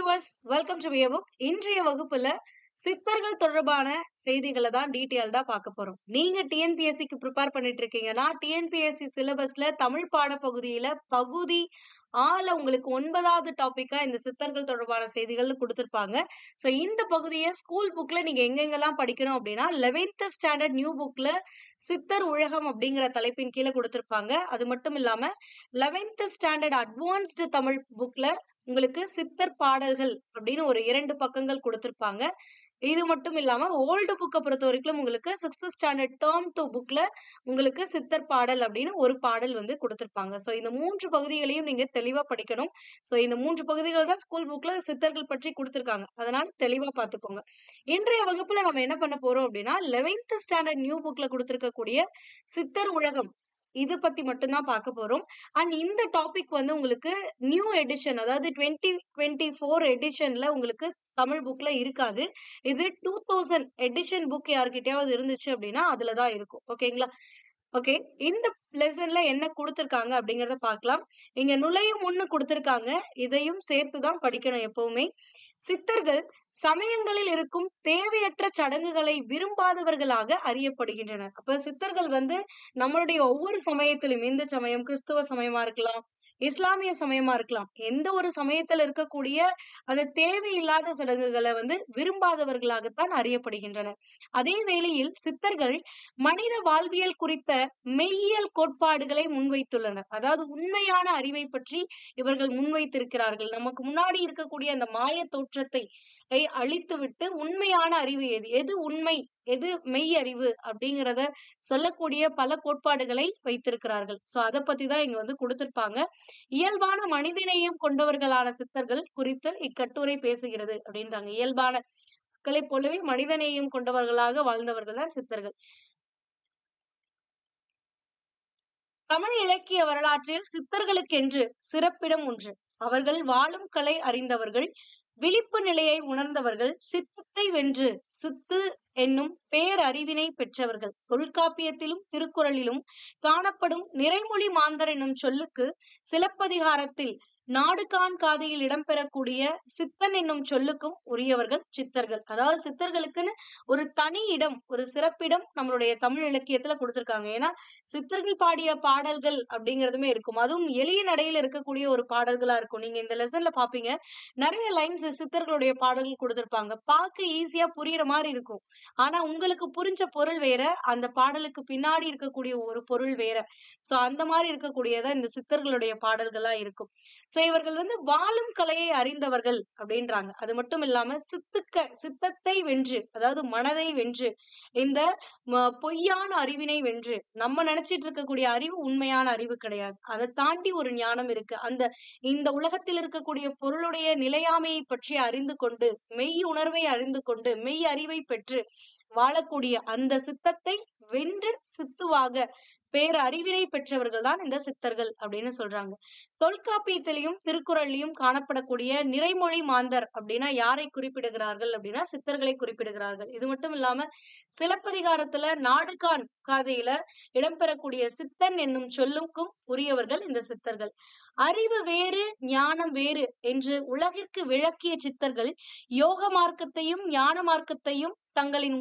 Viewers, welcome to wear book. இன்றைய வகுப்புல சித்தர்கள் தொடர்பான செய்திகளை தான் டீட்டெயில்டா பார்க்க போறோம். நீங்க டிஎன்பிஎஸ்சிக்கு ப்ரிப்பேர் பண்ணிட்டு இருக்கீங்கன்னா, டிஎன்பிஎஸ்சி சிலபஸ்ல தமிழ் பாடப்பகுதியில பகுதி ஆல உங்களுக்கு 9வது டாபிக்கா இந்த சித்தர்கள் தொடர்பான செய்திகள்னு குடுத்திருப்பாங்க. சோ இந்த பகுதிய ஸ்கூல் புக்ல நீங்க எங்கெங்கெல்லாம் படிக்கணும் அப்படின்னா, 11th ஸ்டாண்டர்ட் நியூ புக்ல சித்தர் உலகம் அப்படிங்கிற தலைப்பின் கீழ குடுத்திருப்பாங்க. அது மட்டும் இல்லாம 11th ஸ்டாண்டர்ட் அட்வான்ஸ்டு தமிழ் புக்ல உங்களுக்கு சித்தர் பாடல்கள் அப்படின்னு ஒரு 2 பக்கங்கள் குடுத்திருப்பாங்க. இது மட்டும் இல்லாம ஓல்டு புக்க பொறுத்தவரைக்கும் உங்களுக்கு 6th ஸ்டாண்டர்ட் டெர்ம் 2 புக்ல உங்களுக்கு சித்தர் பாடல் அப்படின்னு ஒரு பாடல் வந்து குடுத்திருப்பாங்க. சோ இந்த 3 பகுதிகளையும் நீங்க தெளிவா படிக்கணும். சோ இந்த 3 பகுதிகள் தான் ஸ்கூல் புக்ல சித்தர்கள் பற்றி குடுத்திருக்காங்க. அதனால தெளிவா பார்த்துக்கோங்க. இன்றைய வகுப்புல நம்ம என்ன பண்ண போறோம் அப்படின்னா, 11th ஸ்டாண்டர்ட் நியூ புக்ல குடுத்திருக்கக்கூடிய சித்தர் உலகம் இது பத்தி மட்டும் தான் பார்க்க போறோம். அண்ட் இந்த டாபிக் வந்து உங்களுக்கு நியூ எடிஷன், அதாவது 2024 எடிஷன்ல உங்களுக்கு தமிழ் புக்ல இருக்காது. இது 2000 எடிஷன் புக் யார்கிட்டயாவது இருந்துச்சு அப்படின்னா அதுல தான் இருக்கும். ஓகேங்களா? ஓகே. இந்த லெசன்ல என்ன குடுத்திருக்காங்க அப்படிங்கறத பார்க்கலாம். இங்க நுழையும் முன்னு குடுத்திருக்காங்க. இதையும் சேர்த்து தான் படிக்கணும் எப்பவுமே. சித்தர்கள் சமயங்களில் இருக்கும் தேவையற்ற சடங்குகளை விரும்பாதவர்களாக அறியப்படுகின்றனர். அப்ப சித்தர்கள் வந்து நம்மளுடைய ஒவ்வொரு சமயத்திலும், இந்து சமயம், கிறிஸ்துவ சமயமா இருக்கலாம், இஸ்லாமிய சமயமா இருக்கலாம். எந்த ஒரு சமயத்துல இருக்கக்கூடிய அந்த தேவையில்லாத சடங்குகளை வந்து விரும்பாதவர்களாகத்தான் அறியப்படுகின்றனர். அதே வேளையில் சித்தர்கள் மனித வாழ்வியல் குறித்த மெய்யியல் கோட்பாடுகளை முன்வைத்துள்ளனர். அதாவது உண்மையான அறிவை பற்றி இவர்கள் முன்வைத்திருக்கிறார்கள். நமக்கு முன்னாடி இருக்கக்கூடிய அந்த மாய தோற்றத்தை அழித்துவிட்டு உண்மையான அறிவு எது, எது உண்மை, எது மெய் அறிவு அப்படிங்கிறத சொல்லக்கூடிய பல கோட்பாடுகளை வைத்திருக்கிறார்கள். சோ அத பத்தி தான் இங்க வந்து கொடுத்திருப்பாங்க. இயல்பான மனிதநேயம் கொண்டவர்களான சித்தர்கள் குறித்து இக்கட்டுரை பேசுகிறது அப்படின்றாங்க. இயல்பான மக்களைப் போலவே மனிதநேயம் கொண்டவர்களாக வாழ்ந்தவர்கள் தான் சித்தர்கள். தமிழ் இலக்கிய வரலாற்றில் சித்தர்களுக்கென்று சிறப்பிடம் உண்டு. அவர்கள் வாழும் கலை அறிந்தவர்கள், விழிப்பு நிலையை உணர்ந்தவர்கள், சித்தத்தை வென்று சித்து என்னும் பேரறிவினை பெற்றவர்கள். தொல்காப்பியத்திலும் திருக்குறளிலும் காணப்படும் நிறைமொழி மாந்தர் என்னும் சொல்லுக்கு சிலப்பதிகாரத்தில் நாடுகாண் காதையில் இடம்பெறக்கூடிய சித்தன் என்னும் சொல்லுக்கும் உரியவர்கள் சித்தர்கள். அதாவது சித்தர்களுக்குன்னு ஒரு தனி இடம், ஒரு சிறப்பிடம் நம்மளுடைய தமிழ் இலக்கியத்துல கொடுத்திருக்காங்க. ஏன்னா சித்தர்கள் பாடிய பாடல்கள் அப்படிங்கிறதுமே இருக்கும். அதுவும் எளிய நடையில இருக்கக்கூடிய ஒரு பாடல்களா இருக்கும். நீங்க இந்த லெசன்ல பாப்பீங்க, நிறைய லைன்ஸ் சித்தர்களுடைய பாடல்கள் கொடுத்திருப்பாங்க. பார்க்க ஈஸியா புரியுற மாதிரி இருக்கும். ஆனா உங்களுக்கு புரிஞ்ச பொருள் வேற, அந்த பாடலுக்கு பின்னாடி இருக்கக்கூடிய ஒரு பொருள் வேற. சோ அந்த மாதிரி இருக்கக்கூடியதான் இந்த சித்தர்களுடைய பாடல்களா இருக்கும். சோ இவர்கள் வந்து வாழும் கலையை அறிந்தவர்கள் அப்படின்றாங்க. அது மட்டும் இல்லாம சித்தத்தை வென்று, அதாவது மனதை வென்று, இந்த பொய்யான அறிவினை வென்று, நம்ம நினைச்சிட்டு இருக்கக்கூடிய அறிவு உண்மையான அறிவு கிடையாது. அதை தாண்டி ஒரு ஞானம் இருக்கு. இந்த உலகத்தில் இருக்கக்கூடிய பொருளுடைய நிலையாமையை பற்றி அறிந்து கொண்டு, மெய் உணர்வை அறிந்து கொண்டு, மெய் அறிவை பெற்று வாழக்கூடிய அந்த சித்தத்தை வென்று சித்துவாக பேரறிவினை பெற்றவர்கள் தான் இந்த சித்தர்கள் அப்படின்னு சொல்றாங்க. தொல்காப்பியத்திலையும் திருக்குறள்லயும் காணப்படக்கூடிய நிறைமொழி மாந்தர் அப்படின்னா யாரை குறிப்பிடுகிறார்கள் அப்படின்னா சித்தர்களை குறிப்பிடுகிறார்கள். இது மட்டும் இல்லாம சிலப்பதிகாரத்துல நாடுகாண் காதையில இடம்பெறக்கூடிய சித்தன் என்னும் சொல்லுக்கும் உரியவர்கள் இந்த சித்தர்கள். அறிவு வேறு ஞானம் வேறு என்று உலகிற்கு விளக்கிய சித்தர்கள் யோக மார்க்கத்தையும் ஞான மார்க்கத்தையும் தங்களின்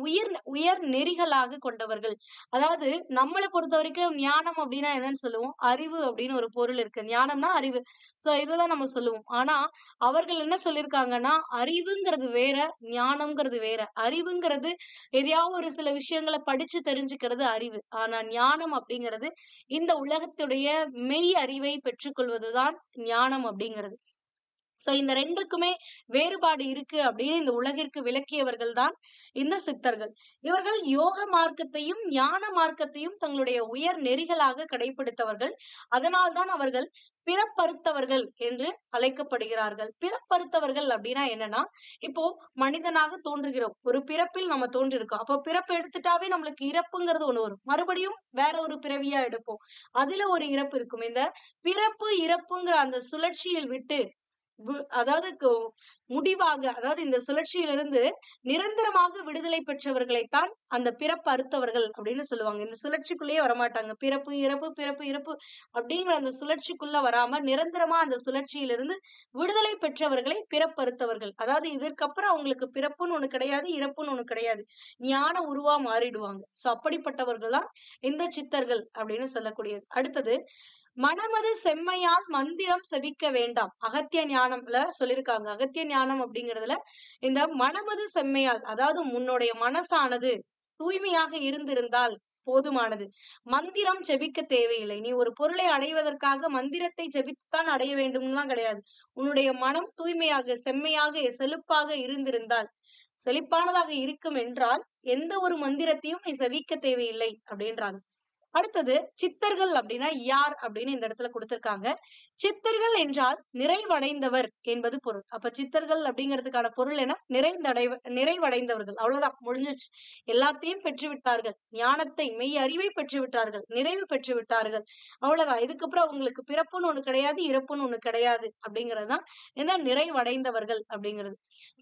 உயர் நெறிகளாக கொண்டவர்கள். அதாவது நம்மளை பொறுத்த வரைக்கும் ஞானம் அப்படின்னா என்னன்னு சொல்லுவோம், அறிவு அப்படின்னு ஒரு பொருள் இருக்கு. ஞானம்னா அறிவு. சோ இதுதான் நம்ம சொல்லுவோம். ஆனா அவர்கள் என்ன சொல்லியிருக்காங்கன்னா, அறிவுங்கிறது வேற, ஞானம்ங்கிறது வேற. அறிவுங்கிறது எதையாவது ஒரு சில விஷயங்களை படிச்சு தெரிஞ்சுக்கிறது அறிவு. ஆனா ஞானம் அப்படிங்கிறது இந்த உலகத்துடைய மெய் அறிவை பெற்றுக்கொள்வதுதான் ஞானம் அப்படிங்கிறது. சோ இந்த ரெண்டுக்குமே வேறுபாடு இருக்கு அப்படின்னு இந்த உலகிற்கு விளக்கியவர்கள் தான் இந்த சித்தர்கள். இவர்கள் யோக மார்க்கத்தையும் ஞான மார்க்கத்தையும் தங்களுடைய உயர் நெறிகளாக கடைபிடித்தவர்கள். அதனால்தான் அவர்கள் பிறப்பறுத்தவர்கள் என்று அழைக்கப்படுகிறார்கள். பிறப்பறுத்தவர்கள் அப்படின்னா என்னன்னா, இப்போ மனிதனாக தோன்றுகிறோம், ஒரு பிறப்பில் நம்ம தோன்றிருக்கோம். அப்போ பிறப்பு எடுத்துட்டாவே நம்மளுக்கு இறப்புங்கிறது ஒண்ணு வரும். மறுபடியும் வேற ஒரு பிறவியா எடுப்போம். அதுல ஒரு இறப்பு இருக்கும். இந்த பிறப்பு இறப்புங்கிற அந்த சுழற்சியில் விட்டு அதாவது முடிவாக, அதாவது இந்த சுழற்சியிலிருந்து நிரந்தரமாக விடுதலை பெற்றவர்களைத்தான் அந்த பிறப்பு அறுத்தவர்கள் அப்படின்னு சொல்லுவாங்க. இந்த சுழற்சிக்குள்ளேயே வரமாட்டாங்க. பிறப்பு, இறப்பு, பிறப்பு, இறப்பு அப்படிங்கிற அந்த சுழற்சிக்குள்ள வராம நிரந்தரமா அந்த சுழற்சியிலிருந்து விடுதலை பெற்றவர்களை பிறப்பறுத்தவர்கள். அதாவது இதற்கப்புறம் அவங்களுக்கு பிறப்புன்னு ஒண்ணு கிடையாது, இறப்புன்னு ஒண்ணு கிடையாது. ஞான உருவா மாறிடுவாங்க. சோ அப்படிப்பட்டவர்கள் தான் இந்த சித்தர்கள் அப்படின்னு சொல்லக்கூடியது. அடுத்தது, மனமது செம்மையால் மந்திரம் செபிக்க வேண்டாம். அகத்திய ஞானம்ல சொல்லியிருக்காங்க. அகத்திய ஞானம் அப்படிங்கிறதுல இந்த மனமது செம்மையால், அதாவது உன்னுடைய மனசானது தூய்மையாக இருந்திருந்தால் போதுமானது. மந்திரம் ஜெபிக்க தேவையில்லை. நீ ஒரு பொருளை அடைவதற்காக மந்திரத்தை ஜெபித்துத்தான் அடைய வேண்டும்லாம் கிடையாது. உன்னுடைய மனம் தூய்மையாக, செம்மையாக, செழிப்பாக இருந்திருந்தால், செழிப்பானதாக இருக்கும் என்றால் எந்த ஒரு மந்திரத்தையும் நீ செபிக்க தேவையில்லை அப்படின்றாங்க. அடுத்தது, சித்தர்கள் அப்படின்னா யார் அப்படின்னு இந்த இடத்துல கொடுத்திருக்காங்க. சித்தர்கள் என்றால் நிறைவடைந்தவர் என்பது பொருள். அப்ப சித்தர்கள் அப்படிங்கிறதுக்கான பொருள் என்ன? நிறைவடைந்தவர்கள். அவ்வளவுதான், முடிஞ்சிச்சு. எல்லாத்தையும் பெற்று விட்டார்கள். ஞானத்தை, மெய் அறிவை பெற்று விட்டார்கள். நிறைவு பெற்று விட்டார்கள். அவ்வளவுதான். இதுக்கப்புறம் உங்களுக்கு பிறப்புன்னு ஒண்ணு கிடையாது, இறப்புன்னு ஒண்ணு கிடையாது அப்படிங்கறதுதான் என்ன நிறைவடைந்தவர்கள் அப்படிங்கிறது.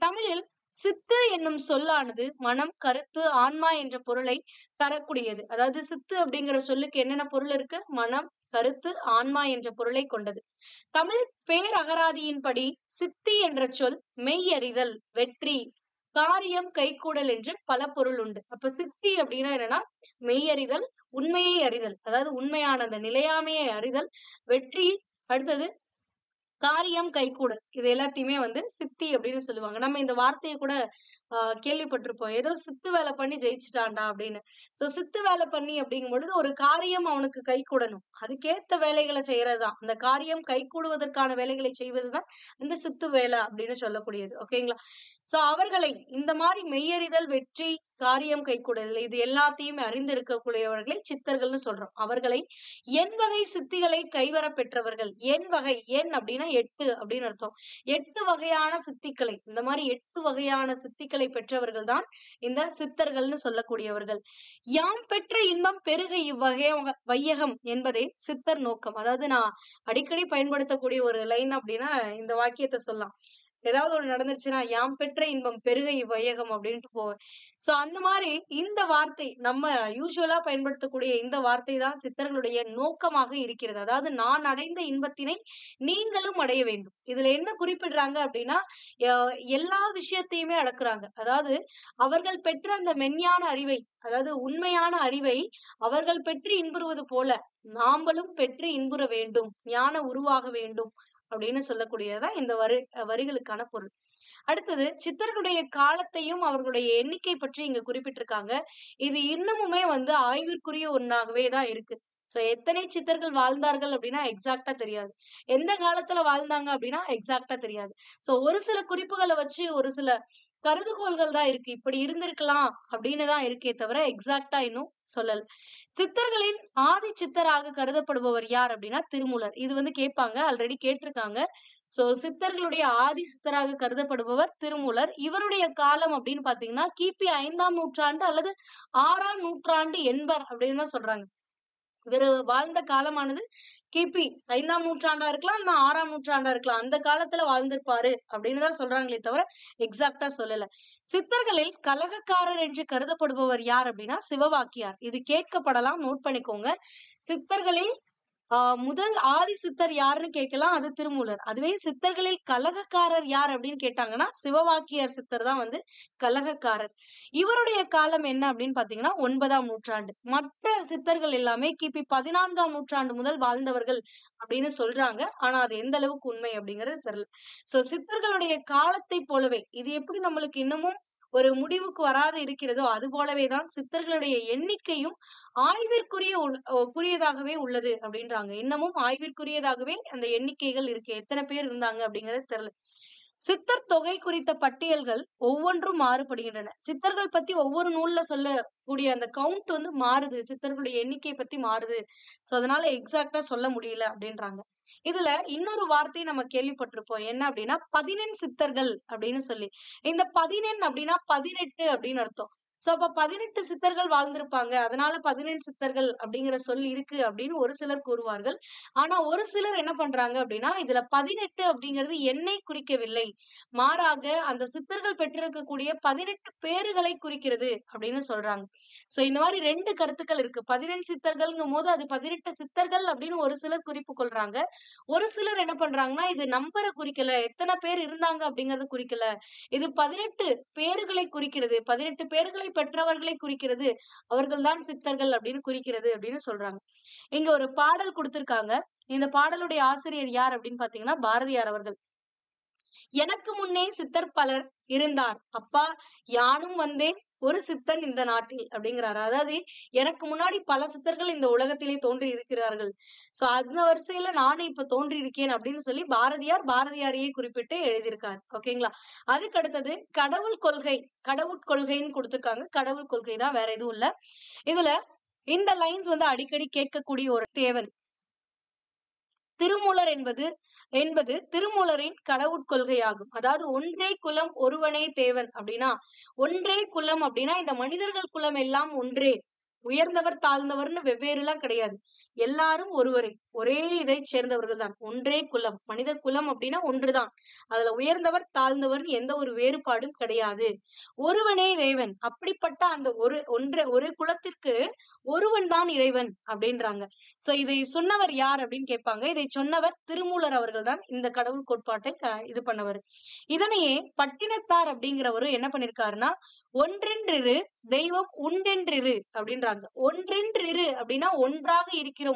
தமிழில் சித்து என்னும் சொல்லானது மனம், கருத்து, ஆன்மா என்ற பொருளை தரக்கூடியது. அதாவது சித்து அப்படிங்கிற சொல்லுக்கு என்னென்ன பொருள் இருக்கு? மனம், கருத்து, ஆன்மா என்ற பொருளை கொண்டது. தமிழ் பேரகராதியின்படி சித்தி என்ற சொல் மெய்யறிதல், வெற்றி, காரியம், கைகூடல் என்று பல பொருள் உண்டு. அப்ப சித்தி அப்படின்னா என்னன்னா மெய்யறிதல், உண்மையை அறிதல், அதாவது உண்மையான அந்த நிலையாமையை அறிதல், வெற்றி, அடுத்தது காரியம் கைகூடல். இது எல்லாத்தையுமே சித்தி அப்படின்னு சொல்லுவாங்க. நம்ம இந்த வார்த்தையை கூட கேள்விப்பட்டிருப்போம். ஏதோ சித்து வேலை பண்ணி ஜெயிச்சுட்டான்டா அப்படின்னு. சோ சித்து வேலை பண்ணி அப்படிங்கும் பொழுது ஒரு காரியம் அவனுக்கு கைகூடணும். அதுக்கேத்த வேலைகளை செய்யறதுதான். அந்த காரியம் கைகூடுவதற்கான வேலைகளை செய்வதுதான் இந்த சித்து வேலை அப்படின்னு சொல்லக்கூடியது. ஓகேங்களா? சோ அவர்களை இந்த மாதிரி மெய்யறிதல், வெற்றி, காரியம், கைகூடல் இது எல்லாத்தையும் அறிந்திருக்கக்கூடியவர்களை சித்தர்கள்னு சொல்றோம். அவர்களை எண் வகை சித்திகளை கைவர பெற்றவர்கள். எண் வகை, எண் அப்படின்னா 8 அப்படின்னு அர்த்தம். 8 வகையான சித்திகளை, இந்த மாதிரி 8 வகையான சித்திகளை பெற்றவர்கள் தான் இந்த சித்தர்கள்னு சொல்லக்கூடியவர்கள். யாம் பெற்ற இன்பம் பெருக இவ்வகை வையகம் என்பதே சித்தர் நோக்கம். அதாவது நான் அடிக்கடி பயன்படுத்தக்கூடிய ஒரு லைன் அப்படின்னா இந்த வாக்கியத்தை சொல்லலாம். ஏதாவது ஒண்ணு நடந்துருச்சுன்னா, யாம் பெற்ற இன்பம் பெருக இவ்வையகம் அப்படின்ட்டு போவேன். சோ அந்த மாதிரி இந்த வார்த்தை நம்ம யூசுவலா பயன்படுத்தக்கூடிய இந்த வார்த்தை தான் சித்தர்களுடைய நோக்கமாக இருக்கிறது. அதாவது நான் அடைந்த இன்பத்தினை நீங்களும் அடைய வேண்டும். இதுல என்ன குறிப்பிடுறாங்க அப்படின்னா, எல்லா விஷயத்தையுமே அடக்குறாங்க. அதாவது அவர்கள் பெற்ற அந்த மெஞ்ஞான அறிவை, அதாவது உண்மையான அறிவை அவர்கள் பெற்று இன்புறுவது போல நாம்பளும் பெற்று இன்புற வேண்டும், ஞான உருவாக வேண்டும் அப்படின்னு சொல்லக்கூடியதுதான் இந்த வரிகளுக்கான பொருள். அடுத்தது, சித்தர்களுடைய காலத்தையும் அவர்களுடைய எண்ணிக்கை பற்றி இங்க குறிப்பிட்டிருக்காங்க. இது இன்னமுமே ஆய்விற்குரிய ஒண்ணாகவே தான் இருக்கு. சோ எத்தனை சித்தர்கள் வாழ்ந்தார்கள் அப்படின்னா எக்ஸாக்டா தெரியாது. எந்த காலத்துல வாழ்ந்தாங்க அப்படின்னா எக்ஸாக்டா தெரியாது. சோ ஒரு சில குறிப்புகளை வச்சு ஒரு சில கருதுகோள்கள் தான் இருக்கு. இப்படி இருந்திருக்கலாம் அப்படின்னு தான் இருக்கே தவிர எக்ஸாக்டா இன்னும் சொல்லல. சித்தர்களின் ஆதி சித்தராக கருதப்படுபவர் யார் அப்படின்னா திருமூலர். இது கேட்பாங்க, ஆல்ரெடி கேட்டிருக்காங்க. சோ சித்தர்களுடைய ஆதி சித்தராக கருதப்படுபவர் திருமூலர். இவருடைய காலம் அப்படின்னு பாத்தீங்கன்னா கிபி 5ஆம் நூற்றாண்டு அல்லது 6ஆம் நூற்றாண்டு என்பர் அப்படின்னு தான் சொல்றாங்க. இவர் வாழ்ந்த காலமானது கிபி 5ஆம் நூற்றாண்டா இருக்கலாம், இல்ல 6ஆம் நூற்றாண்டா இருக்கலாம். அந்த காலத்துல வாழ்ந்திருப்பாரு அப்படின்னு தான் சொல்றாங்களே தவிர எக்ஸாக்டா சொல்லல. சித்தர்களில் கலகக்காரர் என்று கருதப்படுபவர் யார் அப்படின்னா சிவவாக்கியார். இது கேட்கப்படலாம், நோட் பண்ணிக்கோங்க. சித்தர்களில் முதல் ஆதி சித்தர் யாருன்னு கேட்கலாம், அது திருமூலர். அதுவே சித்தர்களில் கலகக்காரர் யார் அப்படின்னு கேட்டாங்கன்னா சிவவாக்கியர் சித்தர் தான் கலகக்காரர். இவருடைய காலம் என்ன அப்படின்னு பாத்தீங்கன்னா 9ஆம் நூற்றாண்டு. மற்ற சித்தர்கள் எல்லாமே கிபி 14ஆம் நூற்றாண்டு முதல் வாழ்ந்தவர்கள் அப்படின்னு சொல்றாங்க. ஆனா அது எந்த அளவுக்கு உண்மை அப்படிங்கிறது தெரியல. சோ சித்தர்களுடைய காலத்தை போலவே இது எப்படி நம்மளுக்கு இன்னமும் ஒரு முடிவுக்கு வராது இருக்கிறதோ அது போலவேதான் சித்தர்களுடைய எண்ணிக்கையும் குறியதாகவே உள்ளது அப்படின்றாங்க. இன்னமும் ஆய்விற்குரியதாகவே அந்த எண்ணிக்கைகள் இருக்கு. எத்தனை பேர் இருந்தாங்க அப்படிங்கறது தெரியல. சித்தர் தொகை குறித்த பட்டியல்கள் ஒவ்வொன்றும் மாறுபடுகின்றன. சித்தர்கள் பத்தி ஒவ்வொரு நூல்ல சொல்லக்கூடிய அந்த கவுண்ட் மாறுது. சித்தர்களுடைய எண்ணிக்கை பத்தி மாறுது. சோ அதனால எக்ஸாக்டா சொல்ல முடியல அப்படின்றாங்க. இதுல இன்னொரு வார்த்தை நம்ம கேள்விப்பட்டிருப்போம். என்ன அப்படின்னா 14 சித்தர்கள் அப்படின்னு சொல்லி. இந்த 14 அப்படின்னா 18 அப்படின்னு அர்த்தம். சோ அப்ப 18 சித்தர்கள் வாழ்ந்திருப்பாங்க. அதனால 18 சித்தர்கள் அப்படிங்கிற சொல் இருக்கு அப்படின்னு ஒரு சிலர் கூறுவார்கள். ஆனா ஒரு சிலர் என்ன பண்றாங்க அப்படின்னா, இதுல 18 அப்படிங்கிறது எண்ணை குறிக்கவில்லை. மாறாக அந்த சித்தர்கள் பெற்றிருக்கக்கூடிய 18 பேறுகளை குறிக்கிறது அப்படின்னு சொல்றாங்க. சோ இந்த மாரி 2 கருத்துக்கள் இருக்கு. 18 சித்தர்கள்ங்கும்போது அது 18 சித்தர்கள் அப்படின்னு ஒரு சிலர் குறிப்பு கொள்றாங்க. ஒரு சிலர் என்ன பண்றாங்கன்னா, இது நம்பர குறிக்கல. எத்தன பேர் இருந்தாங்க அப்படிங்கறத குறிக்கல. இது 18 பேறுகளை குறிக்கிறது. 18 பேறுகளை பெற்றவர்களை குறிக்கிறது. அவர்கள் தான் சித்தர்கள் அப்படின்னு குறிக்கிறது அப்படின்னு சொல்றாங்க. இங்க ஒரு பாடல் குடுத்திருக்காங்க. இந்த பாடலுடைய ஆசிரியர் யார் அப்படின்னு பார்த்தீங்கன்னா, பாரதியார் அவர்கள். "எனக்கு முன்னே சித்தர் பலர் இருந்தார். அப்பா யானும் வந்தேன் ஒரு சித்தன் இந்த நாட்டில்" அப்படிங்கிறாரு. அதாவது எனக்கு முன்னாடி பல சித்தர்கள் இந்த உலகத்திலே தோன்றி இருக்கிறார்கள். சோ அந்த வரிசையில நானும் இப்ப தோன்றி இருக்கேன் அப்படின்னு சொல்லி பாரதியார் பாரதியாரையே குறிப்பிட்டு எழுதியிருக்காரு. ஓகேங்களா? அதுக்கு அடுத்தது கடவுள் கொள்கை. கடவுட்கொள்கைன்னு குடுத்திருக்காங்க. கடவுள் கொள்கை தான் வேற எதுவும் இல்ல. இதுல இந்த லைன்ஸ் வந்து அடிக்கடி கேட்கக்கூடிய ஒரு தேவன். திருமூலர் என்பது என்பது திருமூலரின் கடவுட்கொள்கையாகும். அதாவது ஒன்றே குலம் ஒருவனே தேவன் அப்படின்னா, ஒன்றே குலம் அப்படின்னா இந்த மனிதர்கள் குலம் எல்லாம் ஒன்றே. உயர்ந்தவர், தாழ்ந்தவர்ன்னு வெவ்வேறுலாம் கிடையாது. எல்லாரும் ஒருவரே. ஒரே இதைச் சேர்ந்தவர்கள் தான். ஒன்றே குலம். மனிதர் குலம் அப்படின்னா ஒன்றுதான். அதுல உயர்ந்தவர், தாழ்ந்தவர்ன்னு எந்த ஒரு வேறுபாடும் கிடையாது. ஒருவனே தேவன். அப்படிப்பட்ட அந்த ஒரு குலத்திற்கு ஒருவன் தான் இறைவன் அப்படின்றாங்க. சோ இதை சொன்னவர் யார் அப்படின்னு கேட்பாங்க. இதை சொன்னவர் திருமூலர் அவர்கள் தான் இந்த கடவுள் கோட்பாட்டை இது பண்ணவர். இதனையே பட்டினத்தார் அப்படிங்கிறவரு என்ன பண்ணிருக்காருன்னா, ஒன்றென்றிரு தெய்வம் உண்டென்றிரு அப்படின்றாங்க. ஒன்றென்றிரு அப்படின்னா ஒன்றாக இருக்கிறோம்.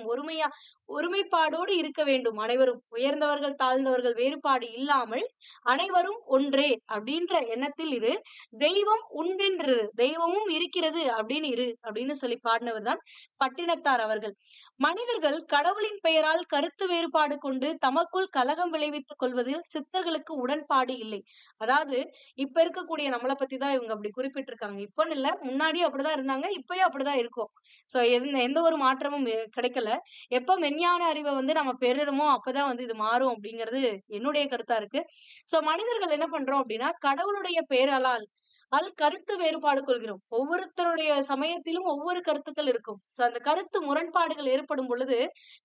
ஒருமைப்பாடோடு இருக்க வேண்டும் அனைவரும். உயர்ந்தவர்கள், தாழ்ந்தவர்கள் வேறுபாடு இல்லாமல் அனைவரும் ஒன்றே அப்படின்ற எண்ணத்தில் இரு. தெய்வம் உண்டென்றிரு. தெய்வமும் இருக்கிறது அப்படின்னு இரு அப்படின்னு சொல்லி பாடினவர் தான் பட்டினத்தார் அவர்கள். மனிதர்கள் கடவுளின் பெயரால் கருத்து வேறுபாடு கொண்டு தமக்குள் கலகம் விளைவித்துக் கொள்வதில் சித்தர்களுக்கு உடன்பாடு இல்லை. அதாவது இப்ப இருக்கக்கூடிய நம்மள பத்தி தான் இவங்க அப்படி குறிப்பிட்டிருக்காங்க. இப்பன்னு இல்ல, முன்னாடியும் அப்படிதான் இருந்தாங்க. இப்பயும் அப்படிதான் இருக்கோம். சோ எந்த எந்த ஒரு மாற்றமும் கிடைக்கல. எப்ப மெஞ்ஞான அறிவ வந்து நம்ம பெறுறோமோ அப்பதான் வந்து இது மாறும் அப்படிங்கிறது என்னுடைய கருத்தா இருக்கு. சோ மனிதர்கள் என்ன பண்றோம் அப்படின்னா, கடவுளுடைய பெயரால் கருத்து வேறுபாடு கொள்கிறோம். ஒவ்வொருத்தருடைய சமயத்திலும் ஒவ்வொரு கருத்துக்கள் இருக்கும். சோ அந்த கருத்து முரண்பாடுகள் ஏற்படும் பொழுது